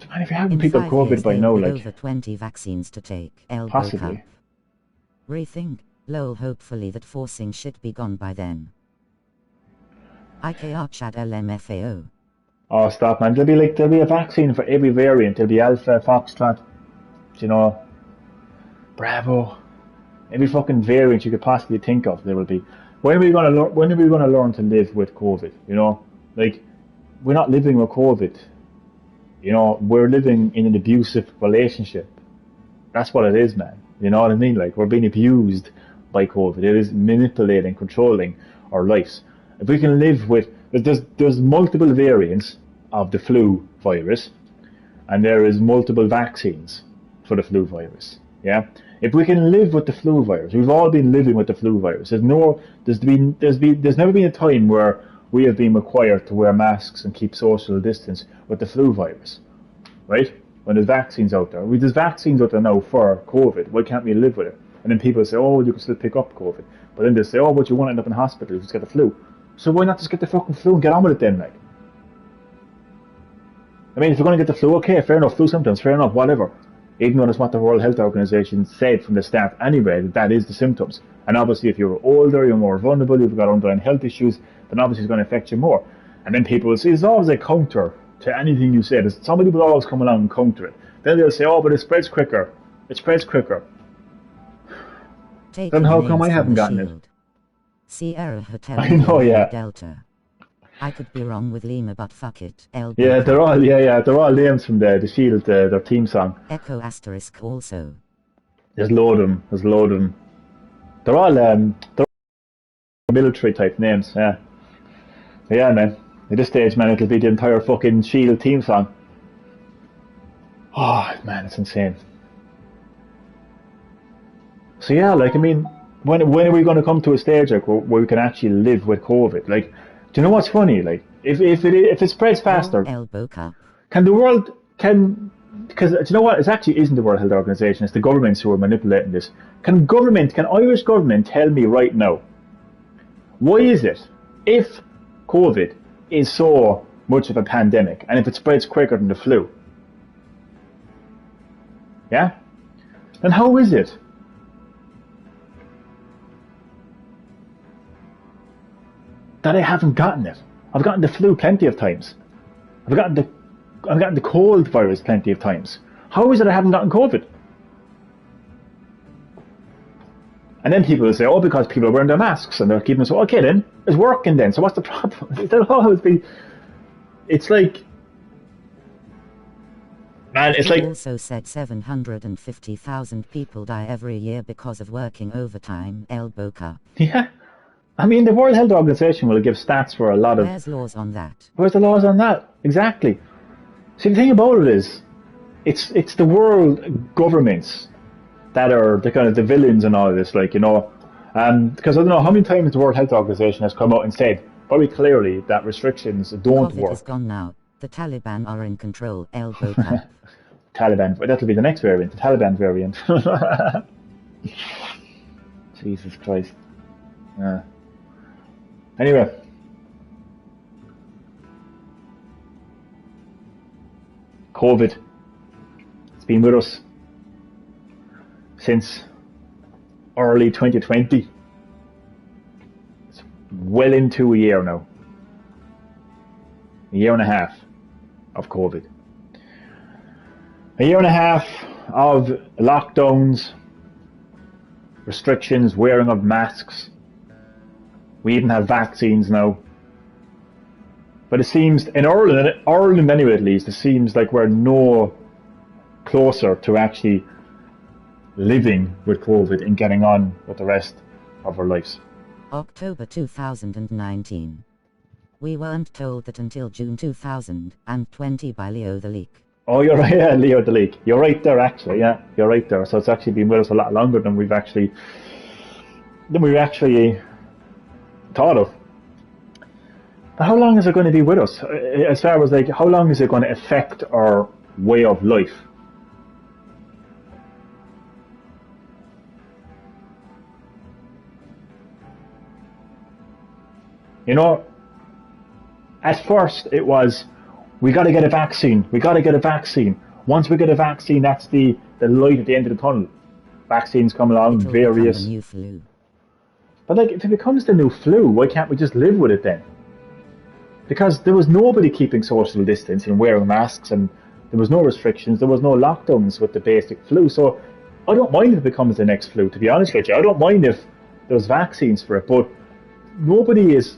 Speaker 1: man, if you haven't picked up COVID by now, like
Speaker 2: over 20 vaccines to take.
Speaker 1: Possibly.
Speaker 2: Rethink. Lol. Hopefully that forcing should be gone by then. IKR Chad LMFAO.
Speaker 1: Oh, stop, man! There'll be a vaccine for every variant. There'll be Alpha, Foxtrot, you know, Bravo. Every fucking variant you could possibly think of, there will be. When are we gonna learn to live with COVID? You know, like, we're not living with COVID. You know, we're living in an abusive relationship. That's what it is, man. You know what I mean? Like, we're being abused by COVID. It is manipulating, controlling our lives. If we can live with, there's multiple variants of the flu virus, and there is multiple vaccines for the flu virus. Yeah. If we can live with the flu virus, we've all been living with the flu virus. There's never been a time where we have been required to wear masks and keep social distance with the flu virus, right? When there's vaccines out there, there's vaccines out there now for COVID. Why can't we live with it? And then people say, oh, you can still pick up COVID, but then they say, oh, but you won't end up in hospital if you just get the flu. So why not just get the fucking flu and get on with it then, like? I mean, if you're going to get the flu, okay, fair enough, flu symptoms, fair enough, whatever. Even though that's what the World Health Organization said from the start anyway, that is the symptoms. And obviously if you're older, you're more vulnerable, you've got underlying health issues, then obviously it's going to affect you more. And then people will say, there's always a counter to anything you say. Somebody will always come along and counter it. Then they'll say, oh, but it spreads quicker. It spreads quicker. Then how come I haven't gotten it?
Speaker 2: Sierra Hotel
Speaker 1: I know, yeah.
Speaker 2: Delta. I could be wrong with Lima, but fuck it.
Speaker 1: Yeah, they're all names from the Shield, their theme song.
Speaker 2: Echo asterisk also.
Speaker 1: There's a load of them. They're all military type names, yeah. But yeah, man. At this stage, man, it'll be the entire fucking Shield theme song. Oh, man, it's insane. So yeah, like, I mean, when are we going to come to a stage like where we can actually live with COVID? Like, do you know what's funny? Like, if it spreads faster, can the world because do you know what? It actually isn't the World Health Organization. It's the governments who are manipulating this. Can Irish government tell me right now, why is it, if COVID is so much of a pandemic and if it spreads quicker than the flu, yeah, then how is it that I haven't gotten it? I've gotten the flu plenty of times. I've gotten the cold virus plenty of times. How is it I haven't gotten COVID? And then people will say, oh, because people are wearing their masks and they're keeping us. Okay, then it's working then. So what's the problem? It'll always be. It's like, man, it's
Speaker 2: he
Speaker 1: like.
Speaker 2: Also said 750,000 people die every year because of working overtime. Elbow cup.
Speaker 1: Yeah. I mean, the World Health Organization will give stats for a lot of...
Speaker 2: Where's laws on that?
Speaker 1: Where's the laws on that? Exactly. See, the thing about it is, it's the world governments that are the kind of the villains in all of this, like, you know. Because I don't know how many times the World Health Organization has come out and said, very clearly, that restrictions don't
Speaker 2: COVID
Speaker 1: work.
Speaker 2: is gone now. The Taliban are in control. Elbow cup.
Speaker 1: Taliban. That'll be the next variant, the Taliban variant. Jesus Christ. Yeah. Anyway, COVID, it's been with us since early 2020. It's well into a year now. A year and a half of COVID. A year and a half of lockdowns, restrictions, wearing of masks. We even have vaccines now. But it seems, in Ireland anyway at least, it seems like we're no closer to actually living with COVID and getting on with the rest of our lives.
Speaker 2: October 2019. We weren't told that until June 2020 by Leo the Leak.
Speaker 1: Oh, you're right, yeah, Leo the Leak. You're right there, actually, yeah, you're right there. So it's actually been with us a lot longer than we've actually thought of. But how long is it going to be with us? As far as like, how long is it going to affect our way of life? You know, at first it was, we got to get a vaccine. We got to get a vaccine. Once we get a vaccine, that's the light at the end of the tunnel. Vaccines come along,
Speaker 2: It'll
Speaker 1: various.
Speaker 2: become the new flu.
Speaker 1: But like, if it becomes the new flu, why can't we just live with it then? Because there was nobody keeping social distance and wearing masks, and there was no restrictions, there was no lockdowns with the basic flu. So I don't mind if it becomes the next flu, to be honest with you. I don't mind if there's vaccines for it, but nobody is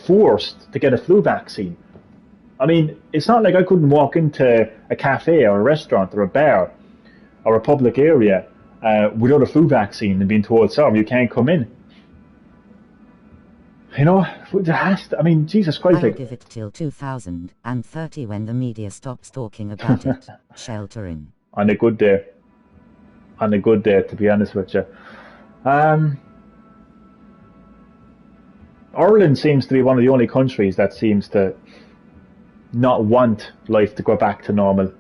Speaker 1: forced to get a flu vaccine. I mean, it's not like I couldn't walk into a cafe or a restaurant or a bar or a public area without a flu vaccine and being told, sorry, you can't come in. You know, there has to, I mean, Jesus Christ.
Speaker 2: I'll give it till 2030 when the media stops talking about it. Sheltering.
Speaker 1: On a good day. On a good day, to be honest with you. Ireland seems to be one of the only countries that seems to not want life to go back to normal.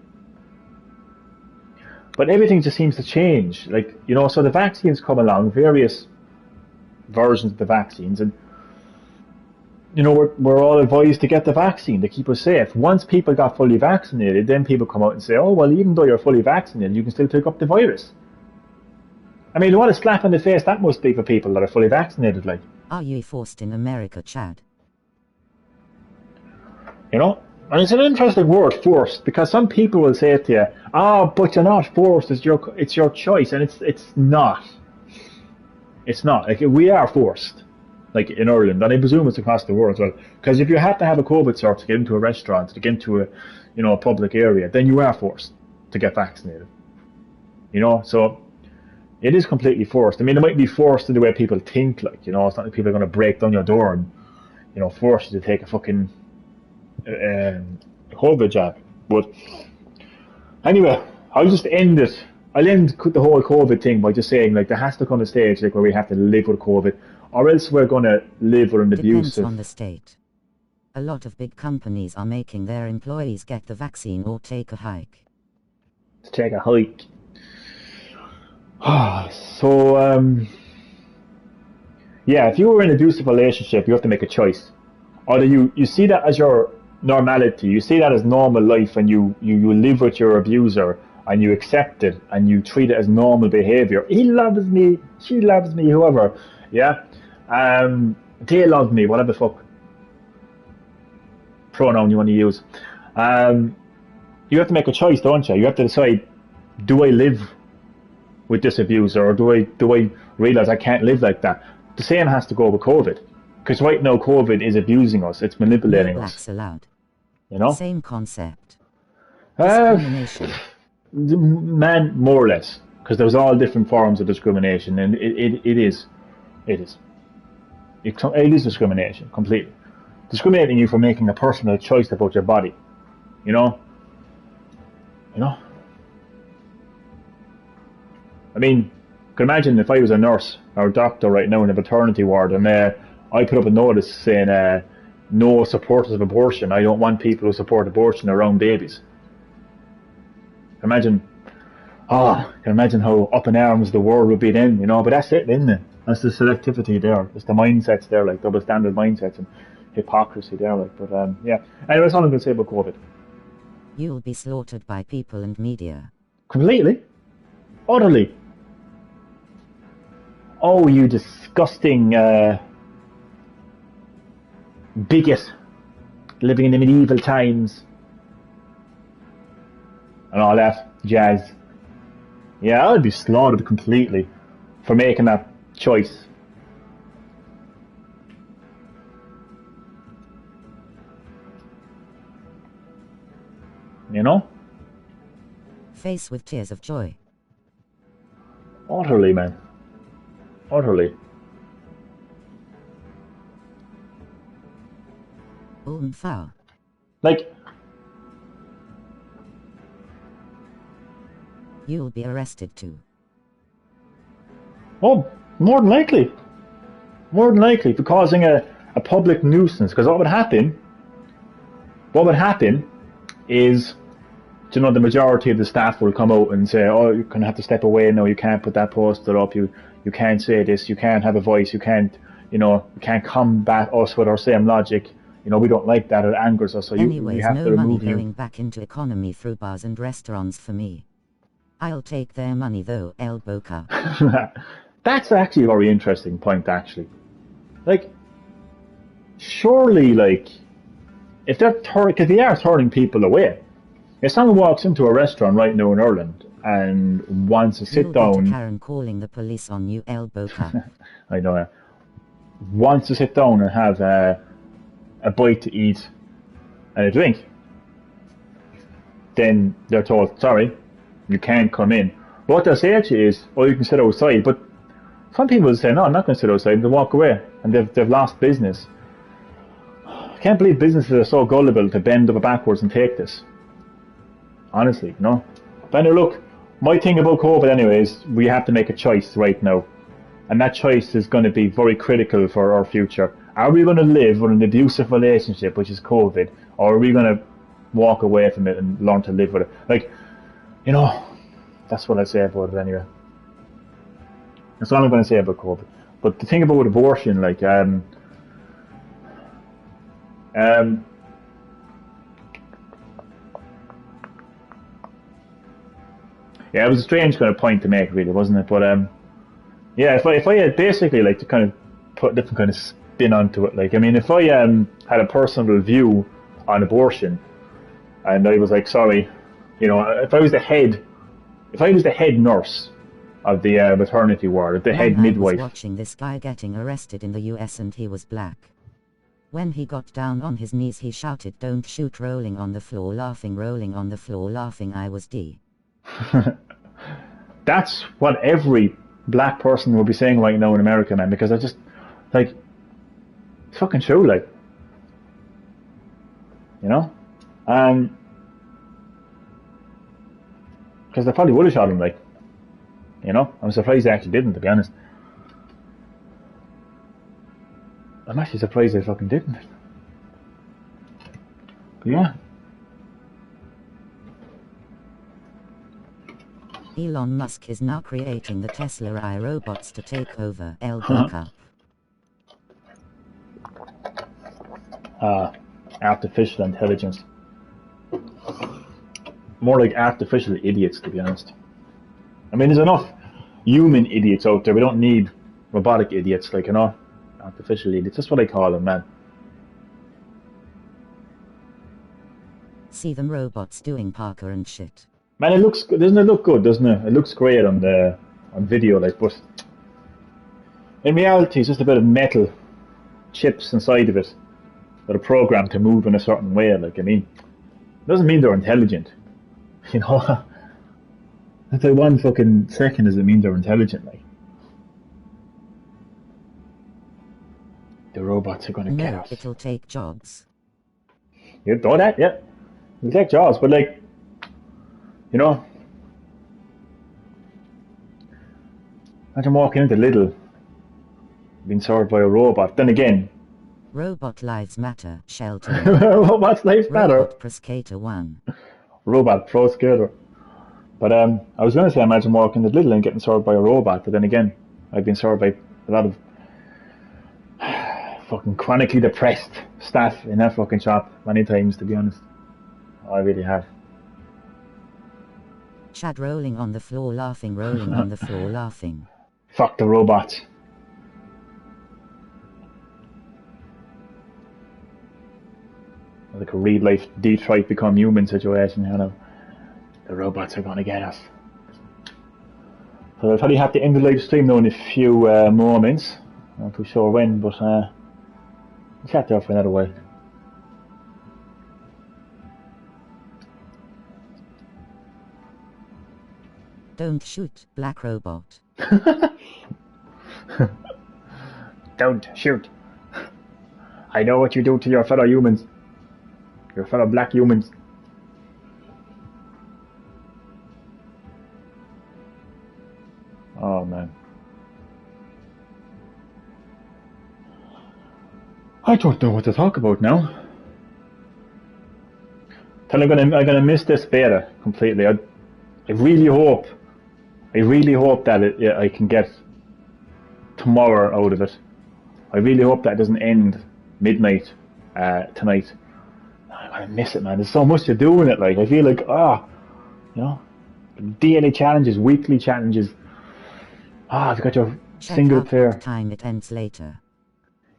Speaker 1: But everything just seems to change. Like, you know, so the vaccines come along, various versions of the vaccines, and you know, we're all advised to get the vaccine to keep us safe. Once people got fully vaccinated, then people come out and say, oh, well, even though you're fully vaccinated, you can still pick up the virus. I mean, what a slap in the face that must be for people that are fully vaccinated, like.
Speaker 2: Are you forced in America, Chad?
Speaker 1: You know, and it's an interesting word, forced, because some people will say to you, oh, but you're not forced, it's your choice, and it's not. It's not. Like, we are forced. Like in Ireland, and I presume it's across the world as well. Because if you have to have a COVID cert to get into a restaurant, to get into a public area, then you are forced to get vaccinated. You know, so it is completely forced. I mean, it might be forced in the way people think. Like, you know, it's not like people are going to break down your door and, you know, force you to take a fucking COVID jab. But anyway, I'll just end it. I'll end the whole COVID thing by just saying, like, there has to come a stage like where we have to live with COVID. Or else we're going to live with an abusive...
Speaker 2: Depends on the state. A lot of big companies are making their employees get the vaccine or take a hike.
Speaker 1: To take a hike. So, yeah, if you were in an abusive relationship, you have to make a choice. Either you see that as your normality, you see that as normal life, and you live with your abuser, and you accept it, and you treat it as normal behaviour. He loves me, she loves me, whoever. Yeah? They love me, whatever fuck pronoun you want to use. You have to make a choice, don't you? You have to decide, do I live with this abuser, or do I realise I can't live like that? The same has to go with COVID. Because right now COVID is abusing us, it's manipulating
Speaker 2: No
Speaker 1: us.
Speaker 2: blacks allowed.
Speaker 1: You know?
Speaker 2: Same concept. Discrimination.
Speaker 1: Man, more or less. Because there's all different forms of discrimination, and it is. It is discrimination, completely. Discriminating you for making a personal choice about your body. You know? You know? I mean, could imagine if I was a nurse or a doctor right now in a maternity ward, and I put up a notice saying, no supporters of abortion. I don't want people who support abortion around babies. Can imagine how up in arms the world would be then, you know? But that's it, isn't it? That's the selectivity there. It's the mindsets there, like double standard mindsets and hypocrisy there, like. But yeah. Anyway, that's all I'm going to say about COVID.
Speaker 2: You'll be slaughtered by people and media.
Speaker 1: Completely. Utterly. Oh, you disgusting bigot, living in the medieval times and all that jazz. Yeah, I'd be slaughtered completely for making that choice. You know?
Speaker 2: Face with tears of joy.
Speaker 1: Utterly, man. Utterly.
Speaker 2: Foul.
Speaker 1: Like,
Speaker 2: you'll be arrested too.
Speaker 1: oh, more than likely. More than likely, for causing a a public nuisance, because what would happen is, you know, the majority of the staff will come out and say, oh, you're going to have to step away, no, you can't put that poster up, you can't say this, you can't have a voice, you can't, you know, you can't combat us with our same logic, you know, we don't like that, it angers us, so
Speaker 2: Anyways,
Speaker 1: you have
Speaker 2: no
Speaker 1: to
Speaker 2: money
Speaker 1: remove you.
Speaker 2: going back into economy through bars and restaurants for me. I'll take their money though, El Boca.
Speaker 1: That's actually a very interesting point, actually. Like, surely, like, if they're because they are turning people away. If someone walks into a restaurant right now in Ireland and wants to sit
Speaker 2: You'll get a
Speaker 1: down,
Speaker 2: Karen calling the police on you, El Boca.
Speaker 1: I know, wants to sit down and have a bite to eat and a drink, then they're told, sorry, you can't come in. But what they'll say to you is, oh, you can sit outside. But some people will say, no, I'm not going to sit outside. They'll walk away, and they've lost business. I can't believe businesses are so gullible to bend over backwards and take this. Honestly, no. But anyway, look, my thing about COVID anyway is we have to make a choice right now. And that choice is going to be very critical for our future. Are we going to live with an abusive relationship, which is COVID, or are we going to walk away from it and learn to live with it? Like, you know, that's what I say about it anyway. That's all I'm going to say about COVID. But the thing about abortion, like, yeah, it was a strange kind of point to make, really, wasn't it? But yeah, if I had basically like to kind of put a different kind of spin onto it, like, I mean, if I had a personal view on abortion, and I was like, sorry, you know, if I was the head nurse of the maternity ward, the head midwife.
Speaker 2: I was watching this guy getting arrested in the US and he was black. When he got down on his knees he shouted, don't shoot, rolling on the floor laughing, I was D.
Speaker 1: That's what every black person will be saying right now in America, man, because I just, like, it's fucking true, like, you know? Because they probably would have shot him, like, you know? I'm surprised they actually didn't, to be honest. I'm actually surprised they fucking didn't. But yeah.
Speaker 2: Elon Musk is now creating the Tesla iRobots to take over El Boca.
Speaker 1: Artificial intelligence. More like artificial idiots, to be honest. I mean, there's enough human idiots out there. We don't need robotic idiots, like, you know? Artificial idiots. That's what I call them, man.
Speaker 2: See them robots doing Parker and shit.
Speaker 1: Man, it looks good. Doesn't it look good, doesn't it? It looks great on video, like, but in reality, it's just a bit of metal chips inside of it that are programmed to move in a certain way. Like, I mean, it doesn't mean they're intelligent, you know. That's like 1 fucking second doesn't mean they're intelligent, like. The robots are gonna get us.
Speaker 2: It'll take jobs.
Speaker 1: You know that, yeah. It'll take jobs, but like, you know, imagine walking into Lidl, being served by a robot. Then again,
Speaker 2: Robot lives matter, Shelton.
Speaker 1: Robot lives matter.
Speaker 2: Robot Pro Skater 1.
Speaker 1: Robot Pro Skater. But I was going to say, imagine walking into Lidl and getting served by a robot. But then again, I've been served by a lot of fucking chronically depressed staff in that fucking shop many times, to be honest. I really have.
Speaker 2: Chad rolling on the floor laughing, rolling on the floor laughing.
Speaker 1: Fuck the robots. Like a real life Detroit Become Human situation, you know. The robots are gonna get us. So I'll probably have to end the live stream now in a few moments. I'm not too sure when, but I'll chat there for another while.
Speaker 2: Don't shoot, black robot.
Speaker 1: Don't shoot. I know what you do to your fellow humans. Your fellow black humans. Oh man. I don't know what to talk about now. Tell I'm gonna miss this beta completely. I really hope that I can get tomorrow out of it. I really hope that it doesn't end midnight tonight. I'm gonna miss it, man. There's so much to do in it. Like I feel like daily challenges, weekly challenges. I've got your
Speaker 2: Check
Speaker 1: single
Speaker 2: out
Speaker 1: player.
Speaker 2: what time it ends later.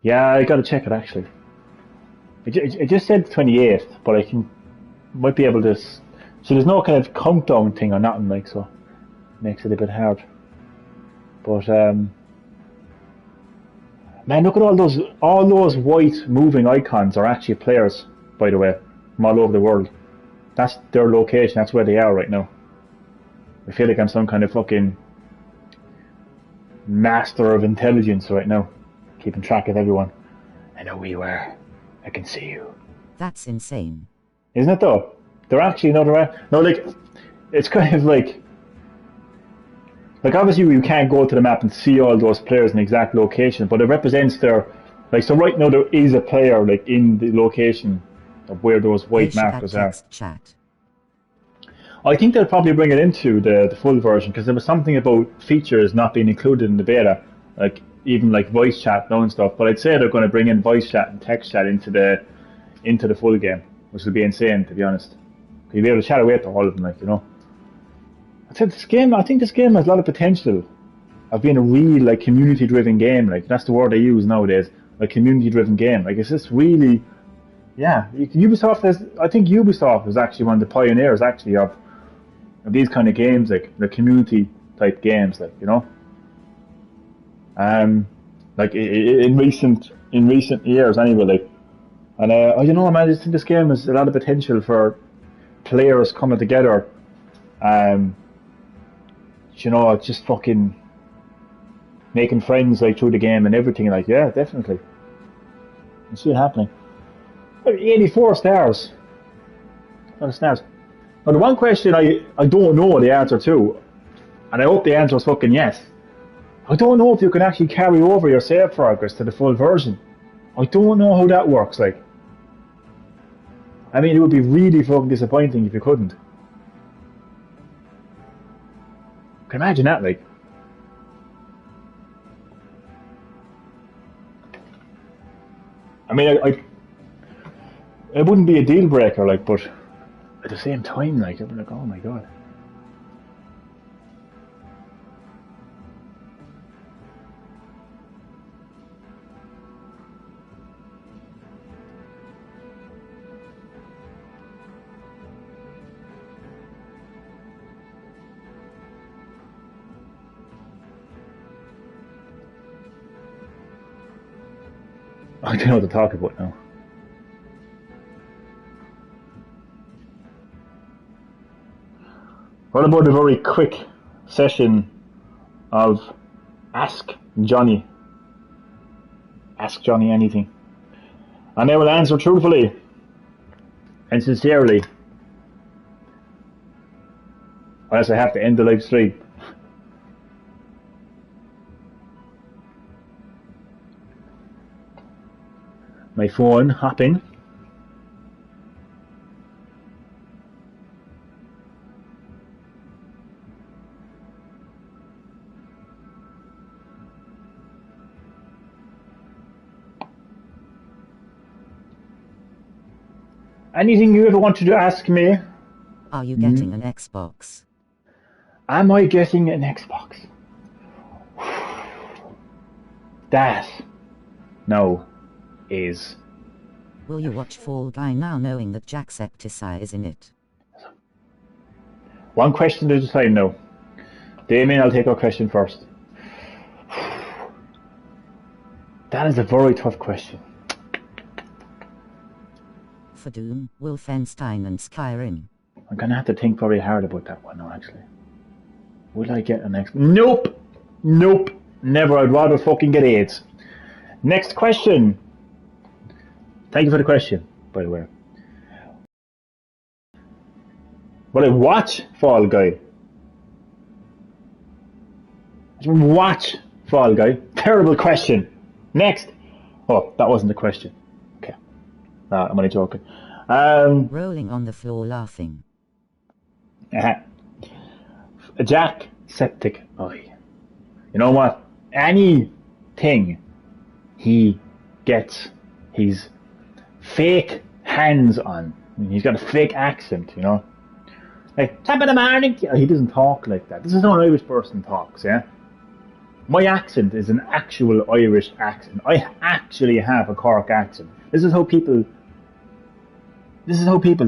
Speaker 1: Yeah, I gotta check it actually. It just said 28th, but might be able to. So there's no kind of countdown thing or nothing like, so it makes it a bit hard. But man, look at all those white moving icons are actually players, by the way, from all over the world. That's their location. That's where they are right now. I feel like I'm some kind of fucking master of intelligence right now, keeping track of everyone. I know where you are. I can see you.
Speaker 2: That's insane.
Speaker 1: Isn't it though? They're actually like it's kind of like obviously you can't go to the map and see all those players in the exact location, but it represents their so right now there is a player like in the location of where those white markers are.
Speaker 2: Chat.
Speaker 1: I think they'll probably bring it into the full version because there was something about features not being included in the beta, like even like voice chat now and stuff. But I'd say they're going to bring in voice chat and text chat into the full game, which would be insane to be honest. You'll be able to chat away to all of them, I think this game has a lot of potential of being a real community-driven game. That's the word I use nowadays, a community-driven game. It's just really, yeah. I think Ubisoft is actually one of the pioneers actually of these kind of games, the community-type games, in recent years anyway, And I don't know, man. I just think this game has a lot of potential for players coming together. Just fucking making friends through the game and everything. Yeah, definitely. I see it happening. 84 stars. Not stars. Now, the one question I don't know the answer to, and I hope the answer is fucking yes. I don't know if you can actually carry over your save progress to the full version. I don't know how that works. It would be really fucking disappointing if you couldn't. Can you imagine that, it wouldn't be a deal breaker, but at the same time, I'd be like, oh my god. I don't know what to talk about now. What about a very quick session of Ask Johnny? Ask Johnny anything. And they will answer truthfully and sincerely. Unless I have to end the live stream. My phone hopping. Anything you ever wanted to ask me?
Speaker 2: Are you getting an Xbox?
Speaker 1: Am I getting an Xbox? That no is.
Speaker 2: Will you watch Fall Guy now knowing that Jacksepticeye is in it?
Speaker 1: One question at a time now. Damien, I'll take our question first. That is a very tough question.
Speaker 2: For Doom, Wolfenstein and Skyrim.
Speaker 1: I'm gonna have to think very hard about that one now, actually. Will I get an Xbox? Nope! Nope! Never. I'd rather fucking get AIDS. Next question. Thank you for the question, by the way. Will I watch Fall Guy? Watch Fall Guy? Terrible question. Next. Oh, that wasn't the question. Nah, I'm only joking.
Speaker 2: Rolling on the floor laughing.
Speaker 1: Jacksepticeye. You know what? Anything he gets his fake hands on. I mean, he's got a fake accent, you know. Like, top of the morning. He doesn't talk like that. This is how an Irish person talks, yeah? My accent is an actual Irish accent. I actually have a Cork accent. This is how people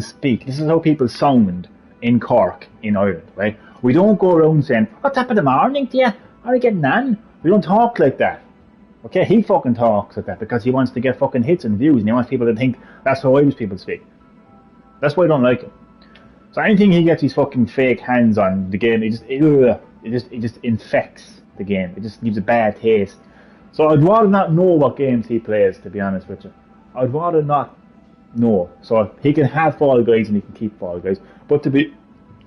Speaker 1: speak. This is how people sound in Cork, in Ireland, right? We don't go around saying, oh, top of the morning to you. How are you getting on? We don't talk like that. Okay, he fucking talks like that because he wants to get fucking hits and views and he wants people to think that's how Irish people speak. That's why I don't like him. So anything he gets his fucking fake hands on the game, it just infects the game. It just leaves a bad taste. So I'd rather not know what games he plays, to be honest with you. I'd rather not know. So he can have Fall Guys and he can keep Fall Guys. But to be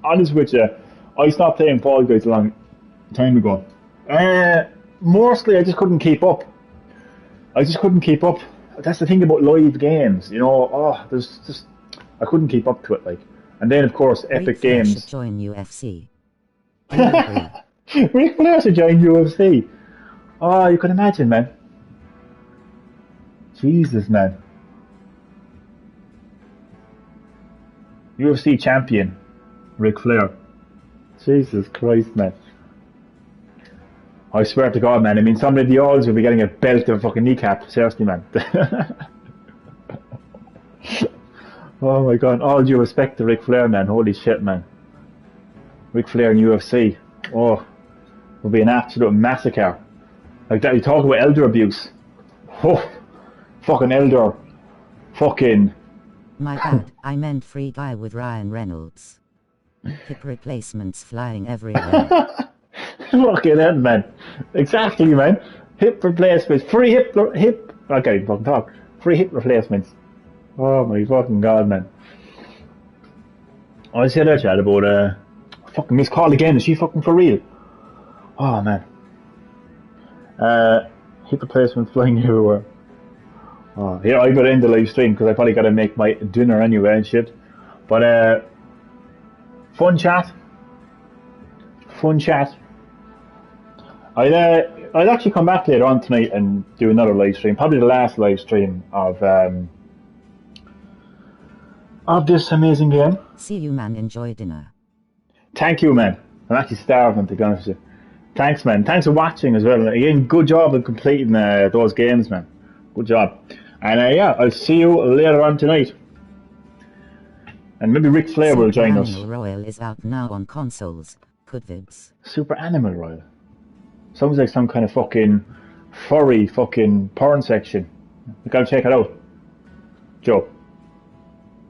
Speaker 1: honest with you, I stopped playing Fall Guys a long time ago. Mostly I just couldn't keep up. That's the thing about live games, you know. I couldn't keep up to it, like. And then of course Epic Games.
Speaker 2: Should join UFC.
Speaker 1: Ric Flair should join UFC. Oh, you can imagine, man. Jesus, man. UFC champion, Ric Flair. Jesus Christ, man. I swear to God, man. I mean, somebody of the odds will be getting a belt of a fucking kneecap. Seriously, man. Oh my God. All due respect to Ric Flair, man. Holy shit, man. Ric Flair in UFC. Oh, it will be an absolute massacre. Like that, you talk about elder abuse. Oh, fucking elder. Fucking.
Speaker 2: My bad, I meant Free Guy with Ryan Reynolds. Hip replacements flying everywhere.
Speaker 1: Fucking hell, man. Exactly, man. Hip replacements. Free hip. Okay, fucking talk. Free hip replacements. Oh my fucking God, man. I said that chat about fucking Miss Call again. Is she fucking for real? Oh man. Hip replacements flying everywhere. Oh, yeah, I gotta end the live stream because I probably gotta make my dinner anyway and shit. But fun chat. I'd actually come back later on tonight and do another live stream. Probably the last live stream of this amazing game.
Speaker 2: See you, man. Enjoy dinner.
Speaker 1: Thank you, man. I'm actually starving, to be honest with you. Thanks, man. Thanks for watching as well. Again, good job of completing those games, man. Good job. And yeah, I'll see you later on tonight. And maybe Ric Flair will join us.
Speaker 2: Super Animal Royale is out now on consoles. Good vids.
Speaker 1: Super Animal Royale. Sounds like some kind of fucking furry fucking porn section. You gotta check it out. Joe.